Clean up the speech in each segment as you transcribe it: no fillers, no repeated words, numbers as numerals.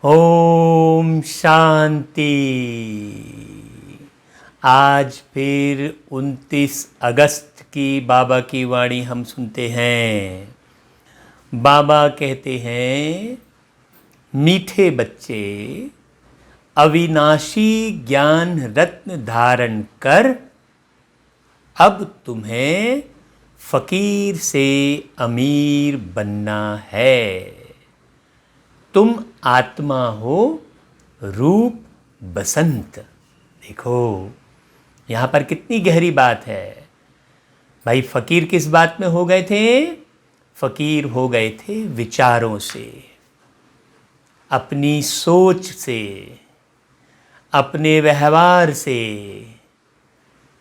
ओम शांति। आज फिर 29 अगस्त की बाबा की वाणी हम सुनते हैं। बाबा कहते हैं, मीठे बच्चे, अविनाशी ज्ञान रत्न धारण कर, अब तुम्हें फकीर से अमीर बनना है। तुम आत्मा हो, रूप बसंत। देखो यहाँ पर कितनी गहरी बात है भाई। फकीर किस बात में हो गए थे? फकीर हो गए थे विचारों से, अपनी सोच से, अपने व्यवहार से,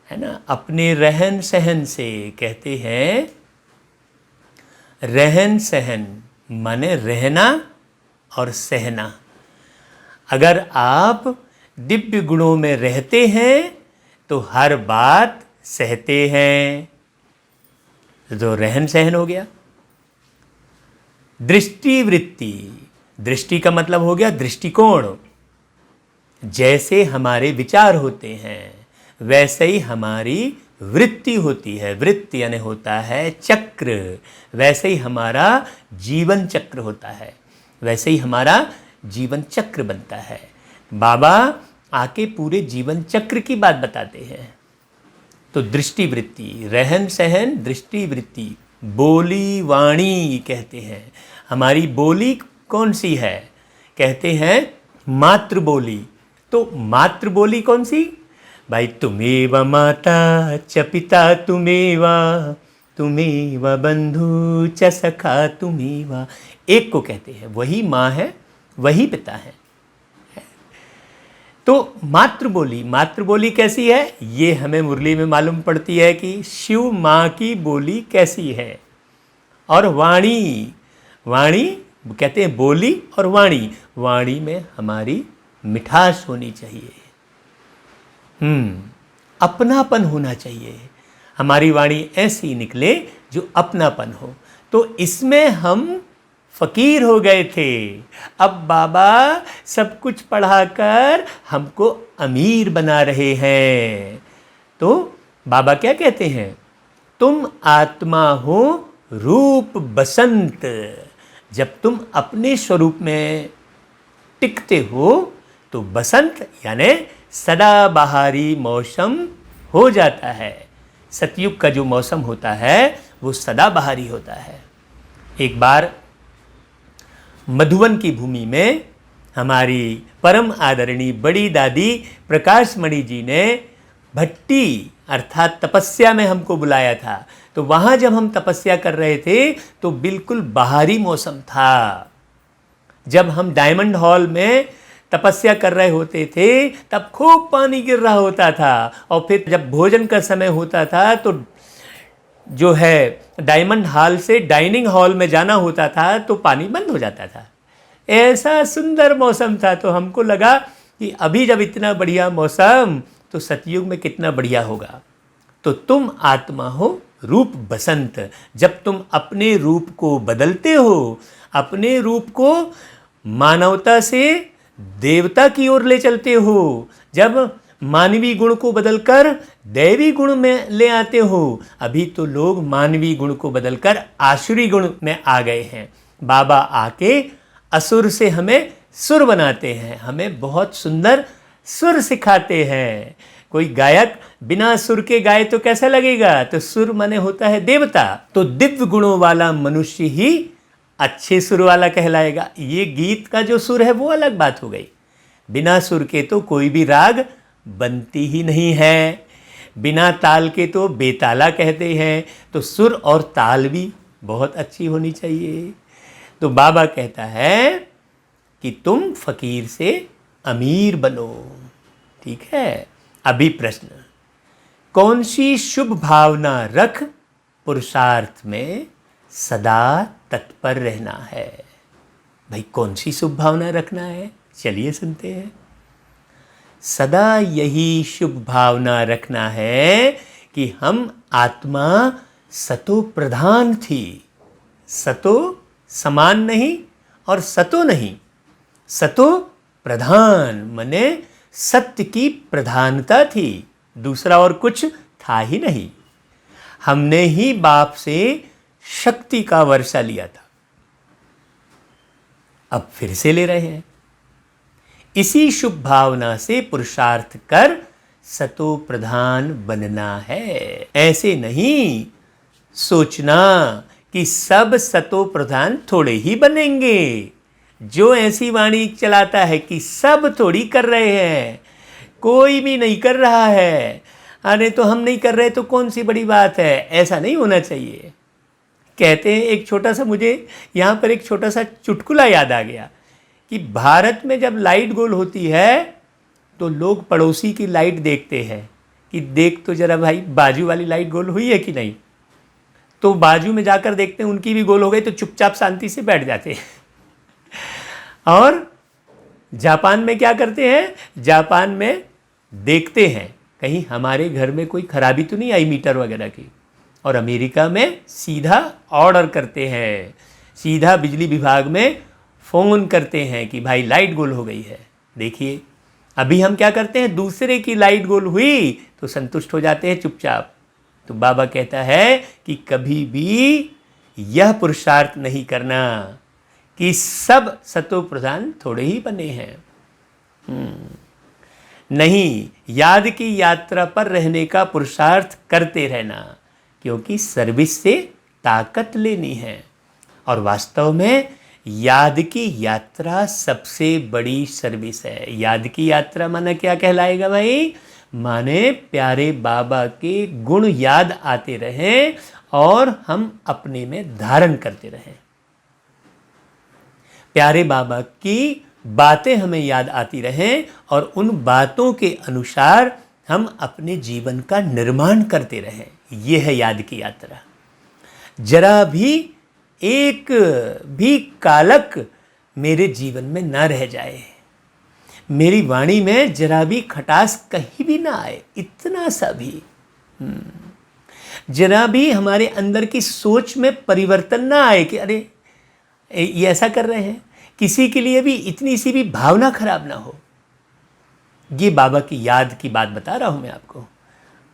है ना, अपने रहन सहन से। कहते हैं रहन सहन माने रहना और सहना। अगर आप दिव्य गुणों में रहते हैं तो हर बात सहते हैं, तो रहन सहन हो गया। दृष्टि वृत्ति, दृष्टि का मतलब हो गया दृष्टिकोण। जैसे हमारे विचार होते हैं वैसे ही हमारी वृत्ति होती है। वृत्ति यानी होता है चक्र। वैसे ही हमारा जीवन चक्र होता है, वैसे ही हमारा जीवन चक्र बनता है। बाबा आके पूरे जीवन चक्र की बात बताते हैं। तो दृष्टि वृत्ति, रहन सहन, दृष्टि वृत्ति, बोली वाणी कहते हैं। हमारी बोली कौन सी है? कहते हैं मातृ बोली। तो मातृ बोली कौन सी भाई? तुमेव माता च पिता तुमेव, तुमेव बंधु च सखा तुमेव। एक को कहते हैं, वही माँ है, वही पिता है। तो मातृबोली, मातृबोली कैसी है ये हमें मुरली में मालूम पड़ती है कि शिव माँ की बोली कैसी है। और वाणी, वाणी कहते हैं बोली और वाणी। वाणी में हमारी मिठास होनी चाहिए, अपनापन होना चाहिए। हमारी वाणी ऐसी निकले जो अपनापन हो। तो इसमें हम फकीर हो गए थे। अब बाबा सब कुछ पढ़ाकर हमको अमीर बना रहे हैं। तो बाबा क्या कहते हैं? तुम आत्मा हो, रूप बसंत। जब तुम अपने स्वरूप में टिकते हो तो बसंत यानी सदाबहारी मौसम हो जाता है। सतयुग का जो मौसम होता है वो सदाबहारी होता है। एक बार मधुबन की भूमि में हमारी परम आदरणीय बड़ी दादी प्रकाश मणि जी ने भट्टी अर्थात तपस्या में हमको बुलाया था। तो वहाँ जब हम तपस्या कर रहे थे तो बिल्कुल बाहरी मौसम था। जब हम डायमंड हॉल में तपस्या कर रहे होते थे तब खूब पानी गिर रहा होता था। और फिर जब भोजन का समय होता था तो जो है डायमंड हॉल से डाइनिंग हॉल में जाना होता था तो पानी बंद हो जाता था। ऐसा सुंदर मौसम था। तो हमको लगा कि अभी जब इतना बढ़िया मौसम तो सतयुग में कितना बढ़िया होगा। तो तुम आत्मा हो, रूप बसंत। जब तुम अपने रूप को बदलते हो, अपने रूप को मानवता से देवता की ओर ले चलते हो, जब मानवीय गुण को बदलकर दैवी गुण में ले आते हो। अभी तो लोग मानवीय गुण को बदलकर आसुरी गुण में आ गए हैं। बाबा आके असुर से हमें सुर बनाते हैं, हमें बहुत सुंदर सुर सिखाते हैं। कोई गायक बिना सुर के गाए तो कैसा लगेगा? तो सुर माने होता है देवता। तो दिव्य गुणों वाला मनुष्य ही अच्छे सुर वाला कहलाएगा। ये गीत का जो सुर है वो अलग बात हो गई। बिना सुर के तो कोई भी राग बनती ही नहीं है। बिना ताल के तो बेताला कहते हैं। तो सुर और ताल भी बहुत अच्छी होनी चाहिए। तो बाबा कहता है कि तुम फकीर से अमीर बनो। ठीक है। अभी प्रश्न, कौन सी शुभ भावना रख पुरुषार्थ में सदा तत्पर रहना है? भाई कौन सी शुभ भावना रखना है? चलिए सुनते हैं। सदा यही शुभ भावना रखना है कि हम आत्मा सतो प्रधान थी। सतो समान नहीं और सतो नहीं, सतो प्रधान माने सत्य की प्रधानता थी, दूसरा और कुछ था ही नहीं। हमने ही बाप से शक्ति का वर्षा लिया था, अब फिर से ले रहे हैं। इसी शुभ भावना से पुरुषार्थ कर सतो प्रधान बनना है। ऐसे नहीं सोचना कि सब सतो प्रधान थोड़े ही बनेंगे। जो ऐसी वाणी चलाता है कि सब थोड़ी कर रहे हैं, कोई भी नहीं कर रहा है, अरे तो हम नहीं कर रहे तो कौन सी बड़ी बात है, ऐसा नहीं होना चाहिए। कहते हैं एक छोटा सा, मुझे यहाँ पर एक छोटा सा चुटकुला याद आ गया कि भारत में जब लाइट गोल होती है तो लोग पड़ोसी की लाइट देखते हैं कि देख तो जरा भाई बाजू वाली लाइट गोल हुई है कि नहीं। तो बाजू में जाकर देखते हैं उनकी भी गोल हो गई तो चुपचाप शांति से बैठ जाते हैं। और जापान में क्या करते हैं, जापान में देखते हैं कहीं हमारे घर में कोई खराबी तो नहीं आई मीटर वगैरह की। और अमेरिका में सीधा ऑर्डर करते हैं, सीधा बिजली विभाग में फ़ोन करते हैं कि भाई लाइट गोल हो गई है। देखिए अभी हम क्या करते हैं, दूसरे की लाइट गोल हुई तो संतुष्ट हो जाते हैं चुपचाप। तो बाबा कहता है कि कभी भी यह पुरुषार्थ नहीं करना कि सब सतो प्रधान थोड़े ही बने हैं। नहीं, याद की यात्रा पर रहने का पुरुषार्थ करते रहना, क्योंकि सर्विस से ताकत लेनी है। और वास्तव में याद की यात्रा सबसे बड़ी सर्विस है। याद की यात्रा माने क्या कहलाएगा भाई, माने प्यारे बाबा के गुण याद आते रहें और हम अपने में धारण करते रहें। प्यारे बाबा की बातें हमें याद आती रहें और उन बातों के अनुसार हम अपने जीवन का निर्माण करते रहें। यह है याद की यात्रा। जरा भी एक भी कालक मेरे जीवन में ना रह जाए, मेरी वाणी में जरा भी खटास कहीं भी ना आए, इतना सा भी। जरा भी हमारे अंदर की सोच में परिवर्तन ना आए कि अरे ये ऐसा कर रहे हैं, किसी के लिए भी इतनी सी भी भावना खराब ना हो। ये बाबा की याद की बात बता रहा हूं मैं आपको।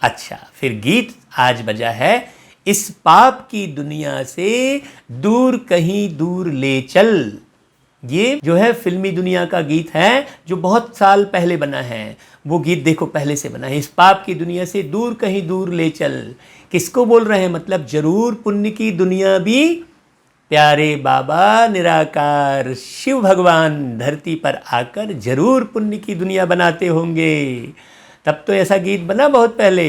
अच्छा, फिर गीत आज बजा है, इस पाप की दुनिया से दूर कहीं दूर ले चल। ये जो है फिल्मी दुनिया का गीत है जो बहुत साल पहले बना है। वो गीत देखो पहले से बना है, इस पाप की दुनिया से दूर कहीं दूर ले चल। किसको बोल रहे हैं, मतलब जरूर पुण्य की दुनिया भी प्यारे बाबा निराकार शिव भगवान धरती पर आकर जरूर पुण्य की दुनिया बनाते होंगे। तब तो ऐसा गीत बना बहुत पहले।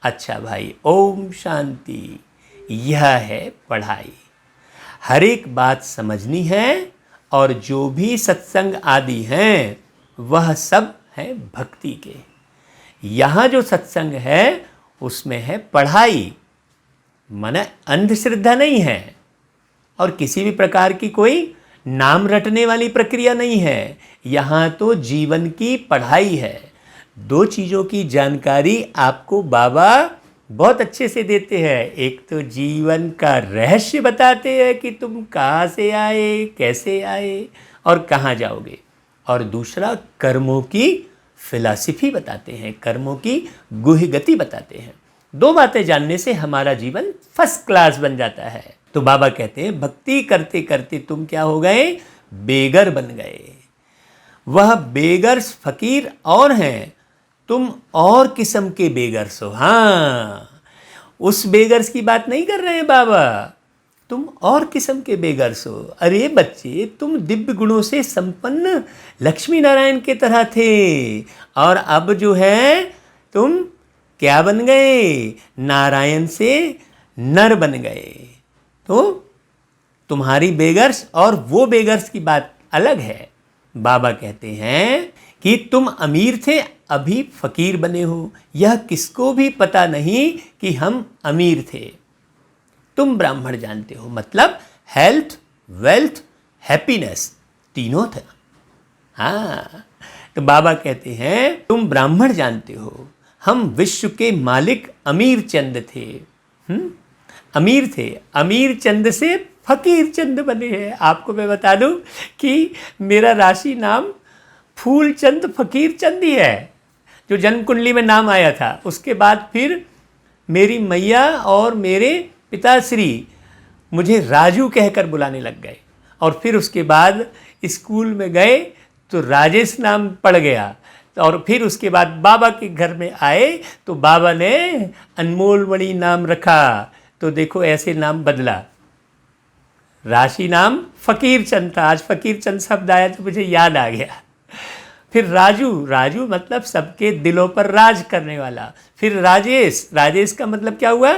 अच्छा भाई, ओम शांति। यह है पढ़ाई, हर एक बात समझनी है। और जो भी सत्संग आदि हैं वह सब है भक्ति के। यहाँ जो सत्संग है उसमें है पढ़ाई, माने अंधश्रद्धा नहीं है और किसी भी प्रकार की कोई नाम रटने वाली प्रक्रिया नहीं है। यहाँ तो जीवन की पढ़ाई है। दो चीज़ों की जानकारी आपको बाबा बहुत अच्छे से देते हैं। एक तो जीवन का रहस्य बताते हैं कि तुम कहाँ से आए, कैसे आए और कहाँ जाओगे। और दूसरा कर्मों की फिलॉसफी बताते हैं, कर्मों की गुह्य गति बताते हैं। दो बातें जानने से हमारा जीवन फर्स्ट क्लास बन जाता है। तो बाबा कहते हैं भक्ति करते करते तुम क्या हो गए, बेगर बन गए। वह बेगर्स फकीर और हैं, तुम और किस्म के बेगर्स हो। हाँ, उस बेगर्स की बात नहीं कर रहे हैं बाबा, तुम और किस्म के बेगर्स हो। अरे बच्चे, तुम दिव्य गुणों से संपन्न लक्ष्मी नारायण के तरह थे और अब जो है तुम क्या बन गए, नारायण से नर बन गए। तो तुम्हारी बेगर्स और वो बेगर्स की बात अलग है। बाबा कहते हैं कि तुम अमीर थे, अभी फकीर बने हो। यह किसको भी पता नहीं कि हम अमीर थे। तुम ब्राह्मण जानते हो, मतलब हेल्थ, वेल्थ, हैप्पीनेस तीनों था। हाँ, तो बाबा कहते हैं तुम ब्राह्मण जानते हो, हम विश्व के मालिक अमीर चंद थे। अमीर थे, अमीर चंद से फकीर चंद बने हैं। आपको मैं बता दूं कि मेरा राशि नाम फूलचंद फकीर चंद ही है, जो जन्म कुंडली में नाम आया था। उसके बाद फिर मेरी मैया और मेरे पिताश्री मुझे राजू कहकर बुलाने लग गए, और फिर उसके बाद स्कूल में गए तो राजेश नाम पड़ गया, और फिर उसके बाद बाबा के घर में आए तो बाबा ने अनमोल मणि नाम रखा। तो देखो ऐसे नाम बदला। राशि नाम फकीर चंद था, आज फकीर चंद शब्द आया तो मुझे याद आ गया। फिर राजू, राजू मतलब सबके दिलों पर राज करने वाला। फिर राजेश, राजेश का मतलब क्या हुआ?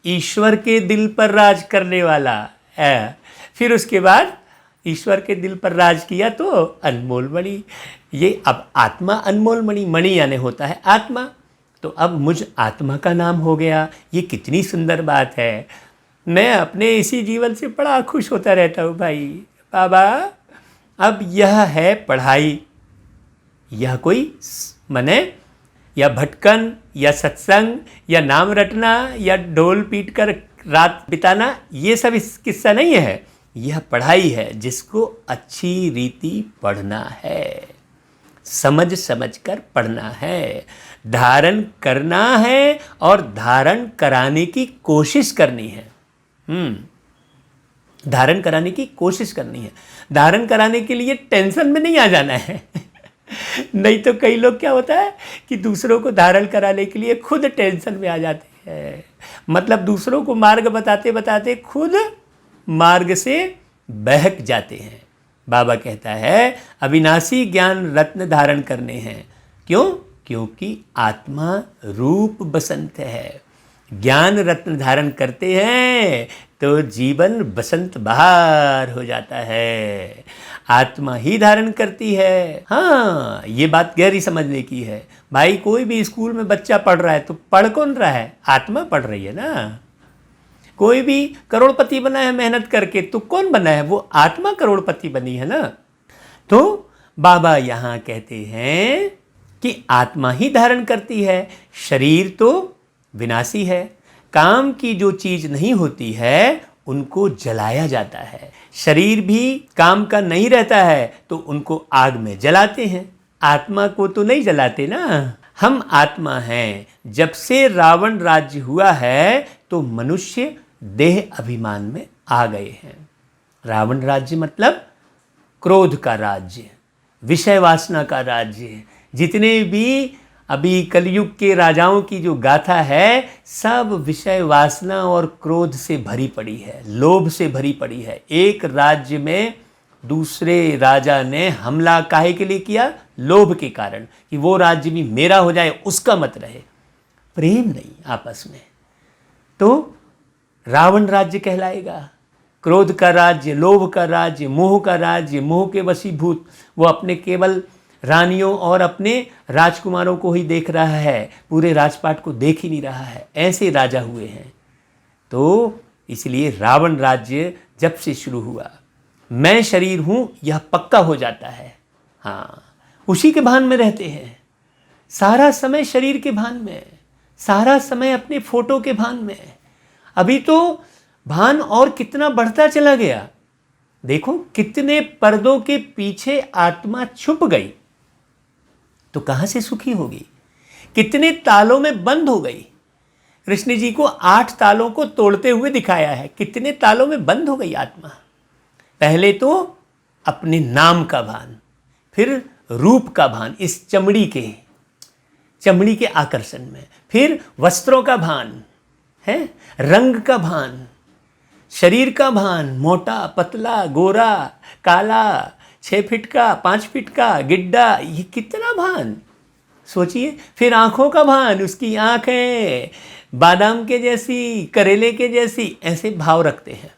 ईश्वर के दिल पर राज करने वाला है। फिर उसके बाद ईश्वर के दिल पर राज किया तो अनमोल मणि। ये अब आत्मा अनमोल मणि, मणि यानी होता है आत्मा, तो अब मुझ आत्मा का नाम हो गया। ये कितनी सुंदर बात है। मैं अपने इसी जीवन से बड़ा खुश होता रहता हूँ भाई। बाबा अब यह है पढ़ाई, यह कोई मने या भटकन या सत्संग या नाम रटना या ढोल पीट कर रात बिताना, ये सब इस किस्सा नहीं है। यह पढ़ाई है जिसको अच्छी रीति पढ़ना है, समझ समझ कर पढ़ना है, धारण करना है और धारण कराने की कोशिश करनी है। धारण कराने की कोशिश करनी है। धारण कराने के लिए टेंशन में नहीं आ जाना है। नहीं तो कई लोग क्या होता है कि दूसरों को धारण कराने के लिए खुद टेंशन में आ जाते हैं, मतलब दूसरों को मार्ग बताते बताते खुद मार्ग से बहक जाते हैं। बाबा कहता है अविनाशी ज्ञान रत्न धारण करने हैं। क्यों? क्योंकि आत्मा रूप बसंत है। ज्ञान रत्न धारण करते हैं तो जीवन बसंत बहार हो जाता है। आत्मा ही धारण करती है। हाँ, ये बात गहरी समझने की है भाई। कोई भी स्कूल में बच्चा पढ़ रहा है तो पढ़ कौन रहा है? आत्मा पढ़ रही है ना। कोई भी करोड़पति बना है मेहनत करके तो कौन बना है? वो आत्मा करोड़पति बनी है ना। तो बाबा यहाँ कहते हैं कि आत्मा ही धारण करती है, शरीर तो विनाशी है। काम की जो चीज नहीं होती है उनको जलाया जाता है। शरीर भी काम का नहीं रहता है तो उनको आग में जलाते हैं। आत्मा को तो नहीं जलाते ना। हम आत्मा हैं। जब से रावण राज्य हुआ है तो मनुष्य देह अभिमान में आ गए हैं। रावण राज्य मतलब क्रोध का राज्य, विषय वासना का राज्य। जितने भी अभी कलयुग के राजाओं की जो गाथा है सब विषय वासना और क्रोध से भरी पड़ी है, लोभ से भरी पड़ी है। एक राज्य में दूसरे राजा ने हमला काहे के लिए किया? लोभ के कारण, कि वो राज्य भी मेरा हो जाए, उसका मत रहे। प्रेम नहीं आपस में, तो रावण राज्य कहलाएगा। क्रोध का राज्य, लोभ का राज्य, मोह का राज्य, मोह के वशीभूत। वो अपने केवल रानियों और अपने राजकुमारों को ही देख रहा है, पूरे राजपाट को देख ही नहीं रहा है। ऐसे राजा हुए हैं। तो इसलिए रावण राज्य जब से शुरू हुआ, मैं शरीर हूं यह पक्का हो जाता है। हाँ, उसी के भान में रहते हैं। सारा समय शरीर के भान में, सारा समय अपने फोटो के भान में। अभी तो भान और कितना बढ़ता चला गया। देखो कितने पर्दों के पीछे आत्मा छुप गई तो कहां से सुखी होगी? कितने तालों में बंद हो गई। कृष्ण जी को 8 तालों को तोड़ते हुए दिखाया है। कितने तालों में बंद हो गई आत्मा। पहले तो अपने नाम का भान, फिर रूप का भान इस चमड़ी के आकर्षण में, फिर वस्त्रों का भान है, रंग का भान, शरीर का भान, मोटा पतला गोरा काला, 6 फीट का 5 फीट का गिड्डा, ये कितना भान सोचिए। फिर आंखों का भान, उसकी आंखें बादाम के जैसी, करेले के जैसी, ऐसे भाव रखते हैं।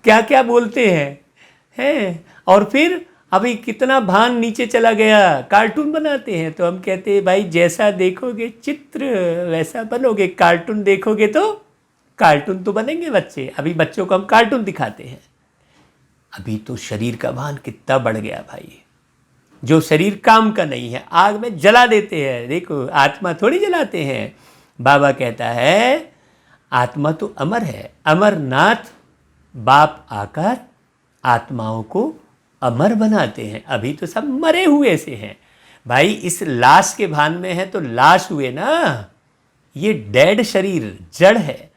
क्या क्या बोलते हैं। और फिर अभी कितना भान नीचे चला गया, कार्टून बनाते हैं। तो हम कहते हैं भाई जैसा देखोगे चित्र वैसा बनोगे। कार्टून देखोगे तो कार्टून तो बनेंगे बच्चे। अभी बच्चों को हम कार्टून दिखाते हैं। अभी तो शरीर का भान कितना बढ़ गया भाई। जो शरीर काम का नहीं है आग में जला देते हैं। देखो आत्मा थोड़ी जलाते हैं। बाबा कहता है आत्मा तो अमर है। अमरनाथ बाप आकर आत्माओं को अमर बनाते हैं। अभी तो सब मरे हुए से हैं भाई, इस लाश के भान में है तो लाश हुए ना, ये डेड शरीर जड़ है।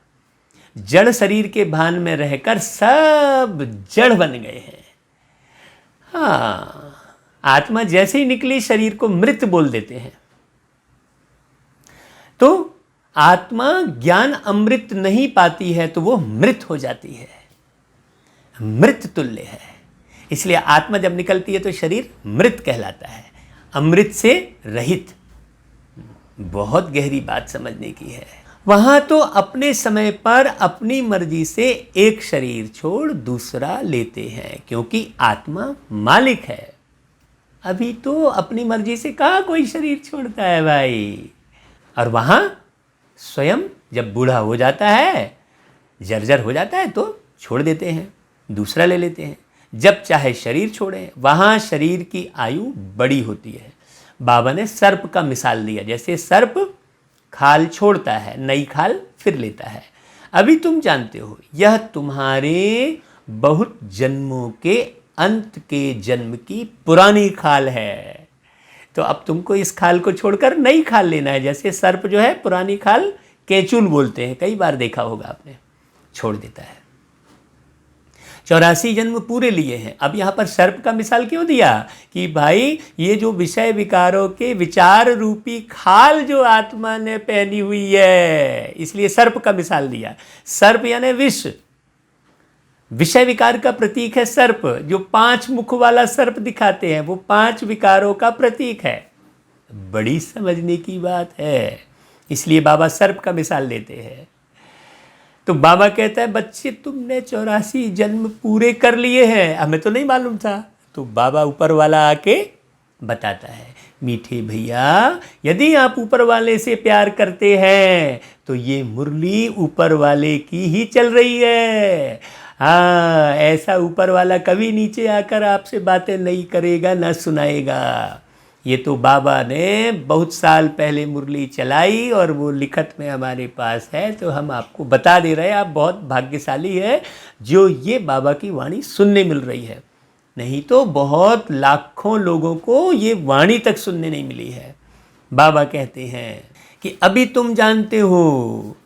जड़ शरीर के भान में रहकर सब जड़ बन गए हैं। हाँ, आत्मा जैसे ही निकली शरीर को मृत बोल देते हैं। तो आत्मा ज्ञान अमृत नहीं पाती है तो वो मृत हो जाती है, मृत तुल्य है। इसलिए आत्मा जब निकलती है तो शरीर मृत कहलाता है, अमृत से रहित। बहुत गहरी बात समझने की है। वहां तो अपने समय पर अपनी मर्जी से एक शरीर छोड़ दूसरा लेते हैं, क्योंकि आत्मा मालिक है। अभी तो अपनी मर्जी से कहाँ कोई शरीर छोड़ता है भाई। और वहां स्वयं जब बूढ़ा हो जाता है, जर्जर हो जाता है, तो छोड़ देते हैं, दूसरा ले लेते हैं। जब चाहे शरीर छोड़ें। वहां शरीर की आयु बड़ी होती है। बाबा ने सर्प का मिसाल दिया, जैसे सर्प खाल छोड़ता है, नई खाल फिर लेता है। अभी तुम जानते हो यह तुम्हारे बहुत जन्मों के अंत के जन्म की पुरानी खाल है। तो अब तुमको इस खाल को छोड़कर नई खाल लेना है। जैसे सर्प जो है पुरानी खाल केचुल बोलते हैं, कई बार देखा होगा आपने, छोड़ देता है। 84 जन्म पूरे लिए हैं। अब यहाँ पर सर्प का मिसाल क्यों दिया कि भाई ये जो विषय विकारों के विचार रूपी खाल जो आत्मा ने पहनी हुई है, इसलिए सर्प का मिसाल दिया। सर्प यानी विष, विषय विकार का प्रतीक है सर्प। जो 5 मुख वाला सर्प दिखाते हैं वो 5 विकारों का प्रतीक है। बड़ी समझने की बात है, इसलिए बाबा सर्प का मिसाल देते हैं। तो बाबा कहता है बच्चे तुमने 84 जन्म पूरे कर लिए हैं, हमें तो नहीं मालूम था। तो बाबा ऊपर वाला आके बताता है, मीठे भैया यदि आप ऊपर वाले से प्यार करते हैं तो ये मुरली ऊपर वाले की ही चल रही है। हाँ, ऐसा ऊपर वाला कभी नीचे आकर आपसे बातें नहीं करेगा, ना सुनाएगा। ये तो बाबा ने बहुत साल पहले मुरली चलाई और वो लिखत में हमारे पास है, तो हम आपको बता दे रहे हैं। आप बहुत भाग्यशाली है जो ये बाबा की वाणी सुनने मिल रही है, नहीं तो बहुत लाखों लोगों को ये वाणी तक सुनने नहीं मिली है। बाबा कहते हैं कि अभी तुम जानते हो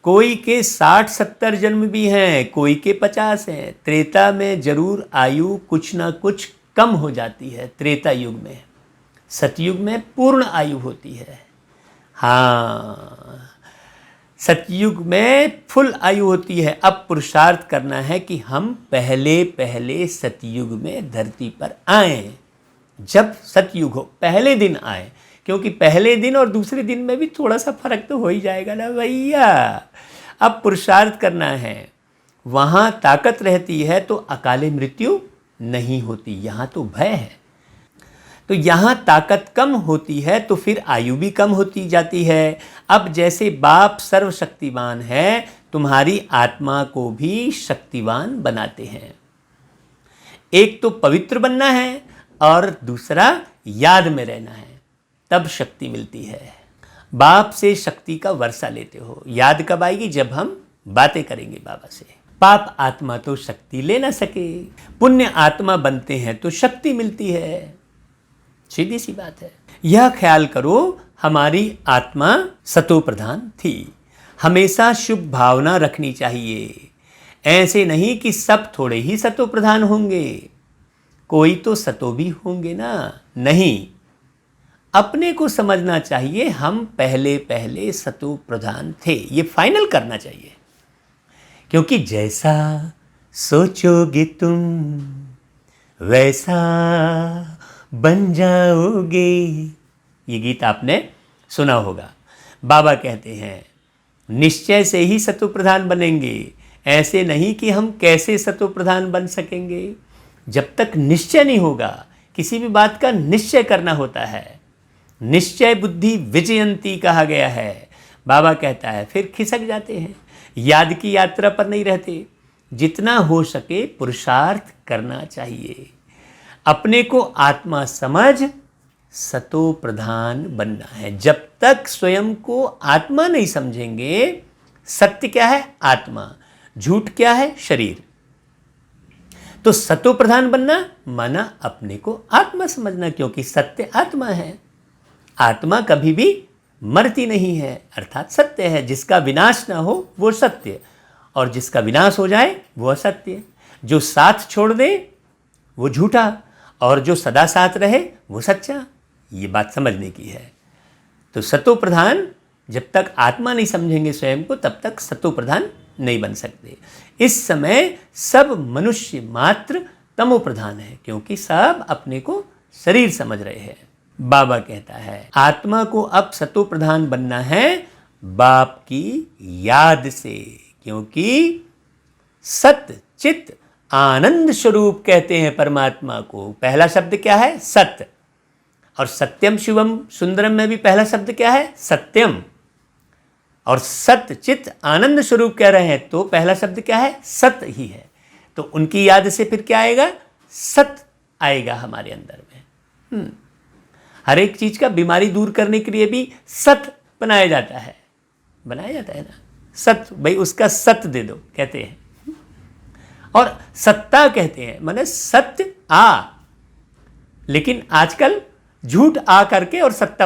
कोई के 60-70 जन्म भी हैं, कोई के 50 हैं। त्रेता में जरूर आयु कुछ ना कुछ कम हो जाती है, त्रेता युग में। सतयुग में पूर्ण आयु होती है। हाँ, सतयुग में फुल आयु होती है। अब पुरुषार्थ करना है कि हम पहले पहले सतयुग में धरती पर आए। जब सतयुग हो पहले दिन आए, क्योंकि पहले दिन और दूसरे दिन में भी थोड़ा सा फर्क तो हो ही जाएगा ना भैया। अब पुरुषार्थ करना है, वहाँ ताकत रहती है तो अकाले मृत्यु नहीं होती, यहाँ तो भय है। तो यहाँ ताकत कम होती है तो फिर आयु भी कम होती जाती है। अब जैसे बाप सर्वशक्तिवान है, तुम्हारी आत्मा को भी शक्तिवान बनाते हैं। एक तो पवित्र बनना है और दूसरा याद में रहना है, तब शक्ति मिलती है। बाप से शक्ति का वर्षा लेते हो। याद कब आएगी? जब हम बातें करेंगे बाबा से। पाप आत्मा तो शक्ति ले ना सके, पुण्य आत्मा बनते हैं तो शक्ति मिलती है। सीधी सी बात है। यह ख्याल करो हमारी आत्मा सतो प्रधान थी। हमेशा शुभ भावना रखनी चाहिए। ऐसे नहीं कि सब थोड़े ही सतो प्रधान होंगे, कोई तो सतो भी होंगे ना। नहीं, अपने को समझना चाहिए हम पहले पहले सतो प्रधान थे, ये फाइनल करना चाहिए। क्योंकि जैसा सोचोगे तुम वैसा बन जाओगे, ये गीत आपने सुना होगा। बाबा कहते हैं निश्चय से ही सतो प्रधान बनेंगे। ऐसे नहीं कि हम कैसे सतो प्रधान बन सकेंगे। जब तक निश्चय नहीं होगा, किसी भी बात का निश्चय करना होता है। निश्चय बुद्धि विजयंती कहा गया है। बाबा कहता है फिर खिसक जाते हैं, याद की यात्रा पर नहीं रहते। जितना हो सके पुरुषार्थ करना चाहिए। अपने को आत्मा समझ सतो प्रधान बनना है। जब तक स्वयं को आत्मा नहीं समझेंगे सत्य क्या है? आत्मा। झूठ क्या है? शरीर। तो सतो प्रधान बनना माना अपने को आत्मा समझना, क्योंकि सत्य आत्मा है। आत्मा कभी भी मरती नहीं है, अर्थात सत्य है। जिसका विनाश ना हो वो सत्य, और जिसका विनाश हो जाए वो असत्य। जो साथ छोड़ दे वो झूठा, और जो सदा साथ रहे वो सच्चा। ये बात समझने की है। तो सतो प्रधान जब तक आत्मा नहीं समझेंगे स्वयं को, तब तक सतो प्रधान नहीं बन सकते। इस समय सब मनुष्य मात्र तमो प्रधान है, क्योंकि सब अपने को शरीर समझ रहे हैं। बाबा कहता है आत्मा को अब सतो प्रधान बनना है बाप की याद से, क्योंकि सत्य चित्त आनंद स्वरूप कहते हैं परमात्मा को। पहला शब्द क्या है? सत्य। और सत्यम शिवम सुंदरम में भी पहला शब्द क्या है? सत्यम। और सत्य चित्त आनंद स्वरूप कह रहे हैं, तो पहला शब्द क्या है? सत्य ही है। तो उनकी याद से फिर क्या आएगा? सत्य आएगा हमारे अंदर में। हर एक चीज का बीमारी दूर करने के लिए भी सत्य बनाया जाता है ना। सत्य, भाई उसका सत्य दे दो कहते हैं। और सत्ता कहते हैं, माने सत्य आ। लेकिन आजकल झूठ आ करके और सत्ता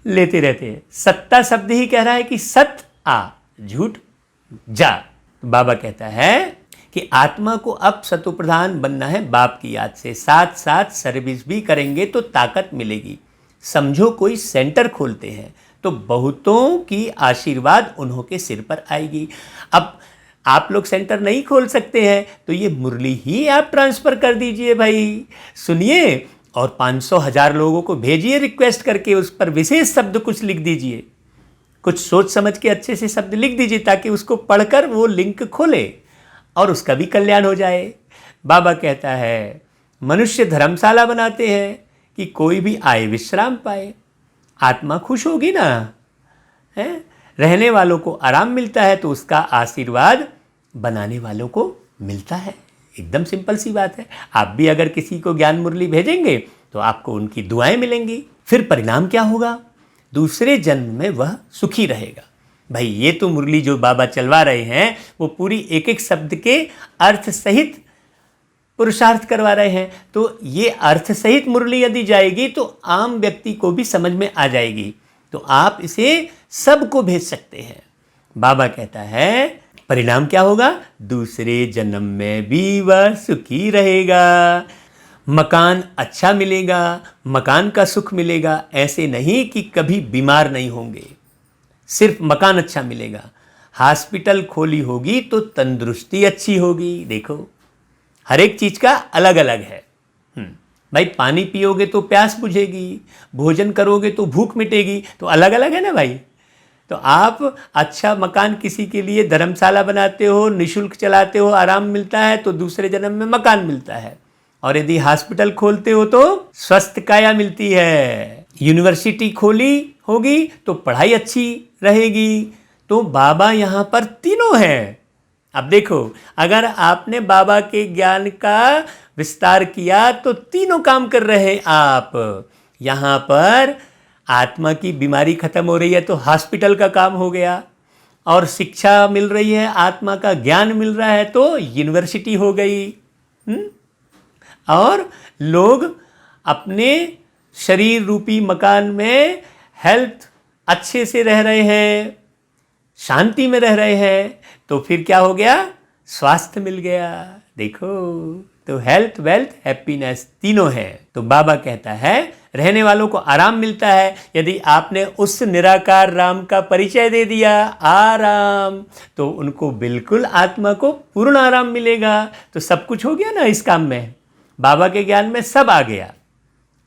लेते रहते हैं। सत्ता शब्द ही कह रहा है कि सत्य आ, झूठ जा। बाबा कहता है कि आत्मा को अब सतो प्रधान बनना है बाप की याद से। साथ साथ सर्विस भी करेंगे तो ताकत मिलेगी। समझो कोई सेंटर खोलते हैं तो बहुतों की आशीर्वाद उन्हों के सिर पर आएगी। अब आप लोग सेंटर नहीं खोल सकते हैं तो ये मुरली ही आप ट्रांसफ़र कर दीजिए भाई, सुनिए, और 500,000 लोगों को भेजिए रिक्वेस्ट करके। उस पर विशेष शब्द कुछ लिख दीजिए, कुछ सोच समझ के अच्छे से शब्द लिख दीजिए, ताकि उसको पढ़कर वो लिंक खोले और उसका भी कल्याण हो जाए। बाबा कहता है मनुष्य धर्मशाला बनाते हैं कि कोई भी आए विश्राम पाए। आत्मा खुश होगी ना, है? रहने वालों को आराम मिलता है तो उसका आशीर्वाद बनाने वालों को मिलता है। एकदम सिंपल सी बात है। आप भी अगर किसी को ज्ञान मुरली भेजेंगे तो आपको उनकी दुआएं मिलेंगी। फिर परिणाम क्या होगा? दूसरे जन्म में वह सुखी रहेगा। भाई ये तो मुरली जो बाबा चलवा रहे हैं वो पूरी एक एक शब्द के अर्थ सहित पुरुषार्थ करवा रहे हैं। तो ये अर्थ सहित मुरली यदि जाएगी तो आम व्यक्ति को भी समझ में आ जाएगी। तो आप इसे सबको भेज सकते हैं। बाबा कहता है परिणाम क्या होगा? दूसरे जन्म में भी वह सुखी रहेगा, मकान अच्छा मिलेगा, मकान का सुख मिलेगा। ऐसे नहीं कि कभी बीमार नहीं होंगे, सिर्फ मकान अच्छा मिलेगा। हॉस्पिटल खोली होगी तो तंदुरुस्ती अच्छी होगी। देखो हर एक चीज का अलग अलग है। भाई पानी पियोगे तो प्यास बुझेगी, भोजन करोगे तो भूख मिटेगी, तो अलग अलग है ना भाई। तो आप अच्छा मकान किसी के लिए धर्मशाला बनाते हो, निशुल्क चलाते हो, आराम मिलता है, तो दूसरे जन्म में मकान मिलता है। और यदि हॉस्पिटल खोलते हो तो स्वस्थ काया मिलती है। यूनिवर्सिटी खोली होगी तो पढ़ाई अच्छी रहेगी। तो बाबा यहाँ पर तीनों हैं। अब देखो अगर आपने बाबा के ज्ञान का विस्तार किया तो तीनों काम कर रहे हैं आप। यहाँ पर आत्मा की बीमारी खत्म हो रही है तो हॉस्पिटल का काम हो गया, और शिक्षा मिल रही है, आत्मा का ज्ञान मिल रहा है तो यूनिवर्सिटी हो गई। और लोग अपने शरीर रूपी मकान में हेल्थ अच्छे से रह रहे हैं, शांति में रह रहे हैं, तो फिर क्या हो गया? स्वास्थ्य मिल गया। देखो तो हेल्थ वेल्थ हैप्पीनेस तीनों है। तो बाबा कहता है रहने वालों को आराम मिलता है। यदि आपने उस निराकार राम का परिचय दे दिया, आराम, तो उनको बिल्कुल आत्मा को पूर्ण आराम मिलेगा। तो सब कुछ हो गया ना इस काम में। बाबा के ज्ञान में सब आ गया,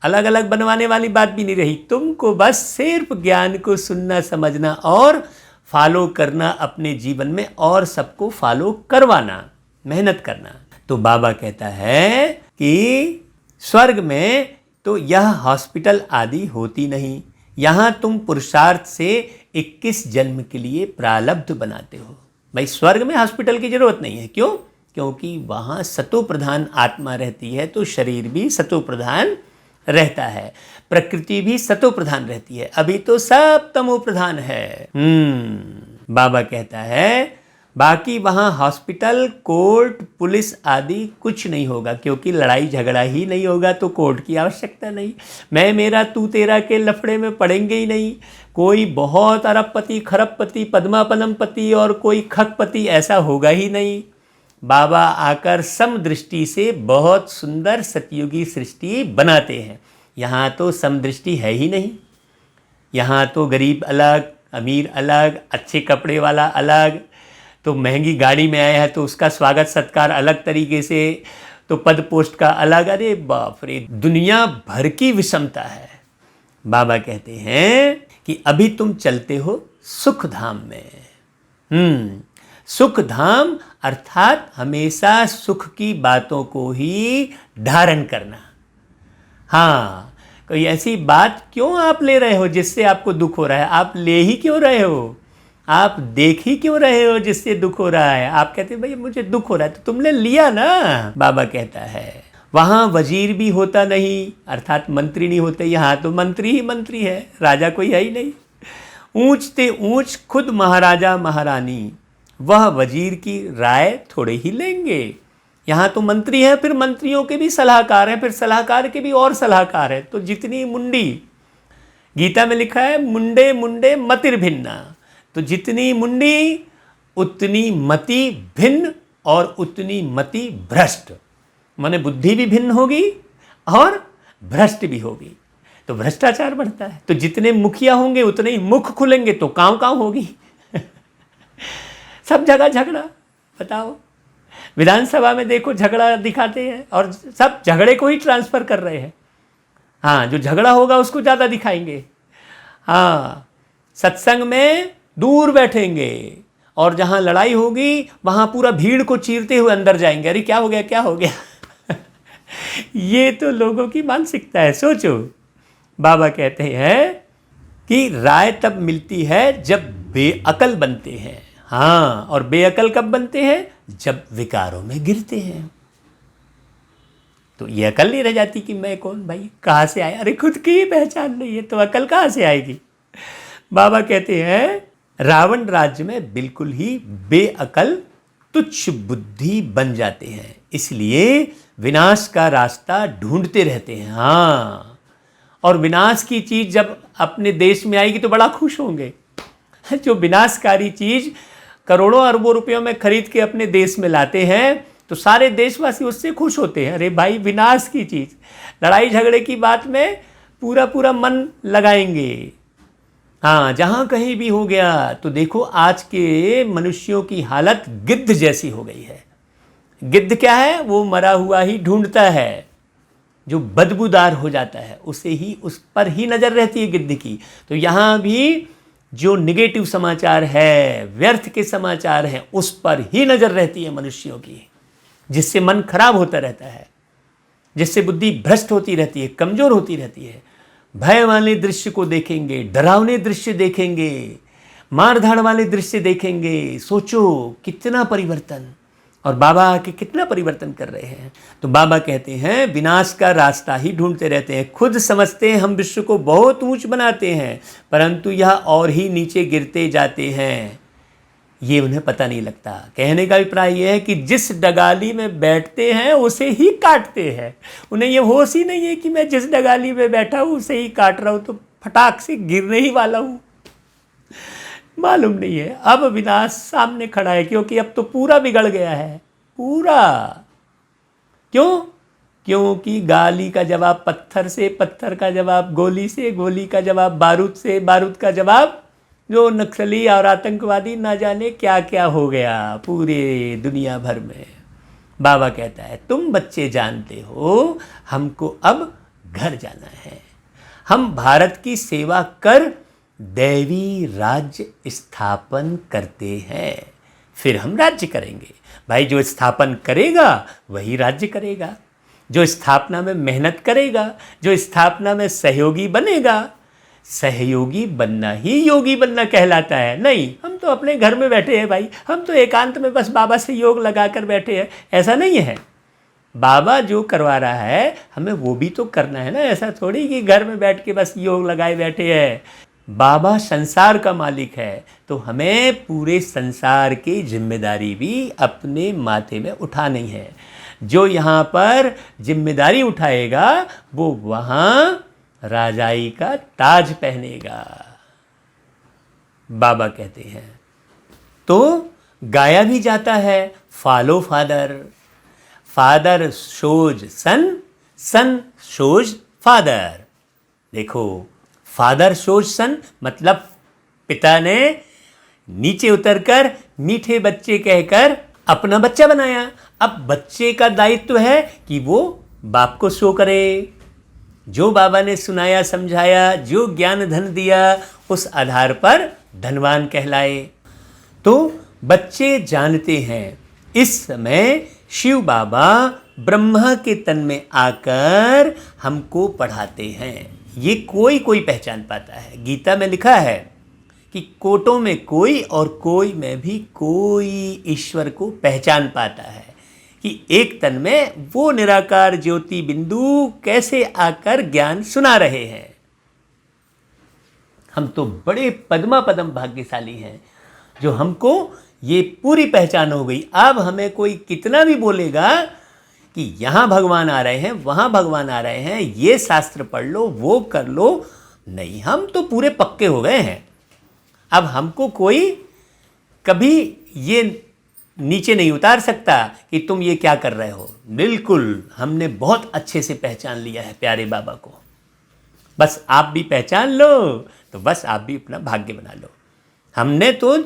अलग अलग बनवाने वाली बात भी नहीं रही। तुमको बस सिर्फ ज्ञान को सुनना, समझना और फॉलो करना अपने जीवन में, और सबको फॉलो करवाना, मेहनत करना। तो बाबा कहता है कि स्वर्ग में तो यह हॉस्पिटल आदि होती नहीं। यहाँ तुम पुरुषार्थ से 21 जन्म के लिए प्रारब्ध बनाते हो। भाई स्वर्ग में हॉस्पिटल की जरूरत नहीं है। क्यों? क्योंकि वहाँ सतो प्रधान आत्मा रहती है, तो शरीर भी सतो प्रधान रहता है, प्रकृति भी सतो प्रधान रहती है। अभी तो सब तमो प्रधान है। बाबा कहता है बाकी वहाँ हॉस्पिटल, कोर्ट, पुलिस आदि कुछ नहीं होगा, क्योंकि लड़ाई झगड़ा ही नहीं होगा तो कोर्ट की आवश्यकता नहीं। मैं मेरा तू तेरा के लफड़े में पड़ेंगे ही नहीं। कोई बहुत अरबपति, खरबपति, पद्मापनमपति और कोई खगपति ऐसा होगा ही नहीं। बाबा आकर समदृष्टि से बहुत सुंदर सतयुगी सृष्टि बनाते हैं। यहाँ तो समदृष्टि है ही नहीं। यहाँ तो गरीब अलग, अमीर अलग, अच्छे कपड़े वाला अलग, तो महंगी गाड़ी में आया है तो उसका स्वागत सत्कार अलग तरीके से, तो पद पोस्ट का अलग। अरे बाप रे, दुनिया भर की विषमता है। बाबा कहते हैं कि अभी तुम चलते हो सुख धाम में। सुख धाम अर्थात हमेशा सुख की बातों को ही धारण करना। हाँ, कोई ऐसी बात क्यों आप ले रहे हो जिससे आपको दुख हो रहा है? आप ले ही क्यों रहे हो? आप देख ही क्यों रहे हो जिससे दुख हो रहा है? आप कहते हैं भाई मुझे दुख हो रहा है, तो तुमने लिया ना। बाबा कहता है वहाँ वजीर भी होता नहीं, अर्थात मंत्री नहीं होते। यहाँ तो मंत्री ही मंत्री है, राजा कोई है ही नहीं। ऊंच ते ऊंच खुद महाराजा महारानी, वह वजीर की राय थोड़े ही लेंगे। यहाँ तो मंत्री हैं, फिर मंत्रियों के भी सलाहकार हैं, फिर सलाहकार के भी और सलाहकार हैं। तो जितनी मुंडी, गीता में लिखा है मुंडे मुंडे मतिर भिन्ना, तो जितनी मुंडी उतनी मति भिन्न और उतनी मति भ्रष्ट। माने बुद्धि भी भिन्न होगी और भ्रष्ट भी होगी, तो भ्रष्टाचार बढ़ता है। तो जितने मुखिया होंगे उतने ही मुख खुलेंगे, तो काँव काँव होगी। सब जगह झगड़ा। बताओ, विधानसभा में देखो झगड़ा दिखाते हैं और सब झगड़े को ही ट्रांसफ़र कर रहे हैं। हाँ, जो झगड़ा होगा उसको ज़्यादा दिखाएंगे। हाँ, सत्संग में दूर बैठेंगे और जहाँ लड़ाई होगी वहाँ पूरा भीड़ को चीरते हुए अंदर जाएंगे। अरे क्या हो गया, क्या हो गया। ये तो लोगों की मानसिकता है। सोचो, बाबा कहते हैं कि राय तब मिलती है जब बेअकल बनते हैं। हाँ, और बेअकल कब बनते हैं? जब विकारों में गिरते हैं। तो ये अकल नहीं रह जाती कि मैं कौन भाई, कहाँ से आया। अरे खुद की ही पहचान नहीं है तो अकल कहाँ से आएगी। बाबा कहते हैं रावण राज्य में बिल्कुल ही बेअकल तुच्छ बुद्धि बन जाते हैं, इसलिए विनाश का रास्ता ढूंढते रहते हैं। हाँ, और विनाश की चीज़ जब अपने देश में आएगी तो बड़ा खुश होंगे। जो विनाशकारी चीज़ करोड़ों अरबों रुपयों में खरीद के अपने देश में लाते हैं तो सारे देशवासी उससे खुश होते हैं। अरे भाई, विनाश की चीज़, लड़ाई झगड़े की बात में पूरा पूरा मन लगाएंगे। हाँ, जहाँ कहीं भी हो गया तो देखो आज के मनुष्यों की हालत गिद्ध जैसी हो गई है। गिद्ध क्या है? वो मरा हुआ ही ढूंढता है, जो बदबूदार हो जाता है उसे ही, उस पर ही नज़र रहती है गिद्ध की। तो यहाँ भी जो निगेटिव समाचार है, व्यर्थ के समाचार हैं, उस पर ही नज़र रहती है मनुष्यों की, जिससे मन खराब होता रहता है, जिससे बुद्धि भ्रष्ट होती रहती है, कमज़ोर होती रहती है। भय वाले दृश्य को देखेंगे, डरावने दृश्य देखेंगे, मारधाड़ वाले दृश्य देखेंगे। सोचो कितना परिवर्तन, और बाबा आके कितना परिवर्तन कर रहे हैं। तो बाबा कहते हैं विनाश का रास्ता ही ढूंढते रहते हैं। खुद समझते हैं हम विश्व को बहुत ऊंच बनाते हैं, परंतु यह और ही नीचे गिरते जाते हैं, ये उन्हें पता नहीं लगता। कहने का अभिप्राय यह है कि जिस डगाली में बैठते हैं उसे ही काटते हैं। उन्हें ये होश ही नहीं है कि मैं जिस डगाली में बैठा हूँ उसे ही काट रहा हूँ, तो फटाक से गिरने ही वाला हूँ। मालूम नहीं है अब विनाश सामने खड़ा है, क्योंकि अब तो पूरा बिगड़ गया है, पूरा। क्यों? क्योंकि गाली का जवाब पत्थर से, पत्थर का जवाब गोली से, गोली का जवाब बारूद से, बारूद का जवाब जो नक्सली और आतंकवादी, ना जाने क्या क्या हो गया पूरे दुनिया भर में। बाबा कहता है तुम बच्चे जानते हो हमको अब घर जाना है, हम भारत की सेवा कर दैवी राज्य स्थापन करते हैं, फिर हम राज्य करेंगे। भाई जो स्थापन करेगा वही राज्य करेगा, जो स्थापना में मेहनत करेगा, जो स्थापना में सहयोगी बनेगा। सहयोगी बनना ही योगी बनना कहलाता है। नहीं, हम तो अपने घर में बैठे हैं भाई, हम तो एकांत में बस बाबा से योग लगा कर बैठे हैं, ऐसा नहीं है। बाबा जो करवा रहा है हमें वो भी तो करना है ना। ऐसा थोड़ी कि घर में बैठ के बस योग लगाए बैठे हैं। बाबा संसार का मालिक है, तो हमें पूरे संसार की जिम्मेदारी भी अपने माथे में उठानी है। जो यहाँ पर जिम्मेदारी उठाएगा वो वहाँ राजाई का ताज पहनेगा, बाबा कहते हैं। तो गाया भी जाता है, फॉलो फादर, फादर शोज सन, सन शोज फादर। देखो, फादर शोज सन मतलब पिता ने नीचे उतरकर मीठे बच्चे कहकर अपना बच्चा बनाया। अब बच्चे का दायित्व है कि वो बाप को शो करे। जो बाबा ने सुनाया समझाया, जो ज्ञान धन दिया, उस आधार पर धनवान कहलाए। तो बच्चे जानते हैं इस समय शिव बाबा ब्रह्मा के तन में आकर हमको पढ़ाते हैं। ये कोई कोई पहचान पाता है। गीता में लिखा है कि कोटों में कोई और कोई में भी कोई ईश्वर को पहचान पाता है कि एक तन में वो निराकार ज्योति बिंदु कैसे आकर ज्ञान सुना रहे हैं। हम तो बड़े पद्मा पदम भाग्यशाली हैं जो हमको ये पूरी पहचान हो गई। अब हमें कोई कितना भी बोलेगा कि यहाँ भगवान आ रहे हैं, वहाँ भगवान आ रहे हैं, ये शास्त्र पढ़ लो, वो कर लो, नहीं, हम तो पूरे पक्के हो गए हैं। अब हमको कोई कभी ये नीचे नहीं उतार सकता कि तुम ये क्या कर रहे हो। बिल्कुल, हमने बहुत अच्छे से पहचान लिया है प्यारे बाबा को। बस आप भी पहचान लो तो बस आप भी अपना भाग्य बना लो। हमने तो